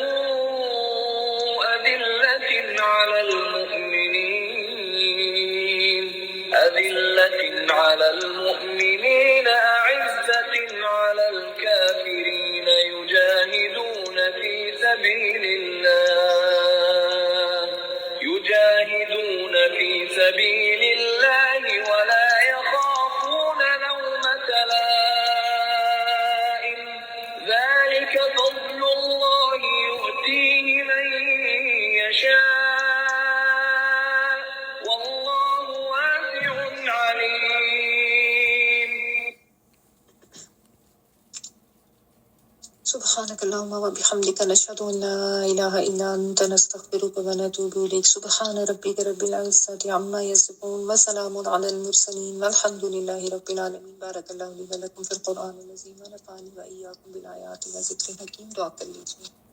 [SPEAKER 1] أذلة على المؤمنين أعزة على الكافرين يجاهدون في سبيل الله ولا يخافون لومة لائم. ذلك فضل الله يؤتيه من يشاء والله واسع عليم.
[SPEAKER 2] سبحانك اللهم وبحمدك نشهد أن لا إله إلا أنت نستغفرك ونتوب إليك. سبحان ربك رب العزة عما يصفون وسلام على المرسلين والحمد لله رب العالمين. بارك الله لي ولكم في القرآن العظيم ونفعني وإياكم بالآيات والذكر الحكيم. دعا کر لیجیے.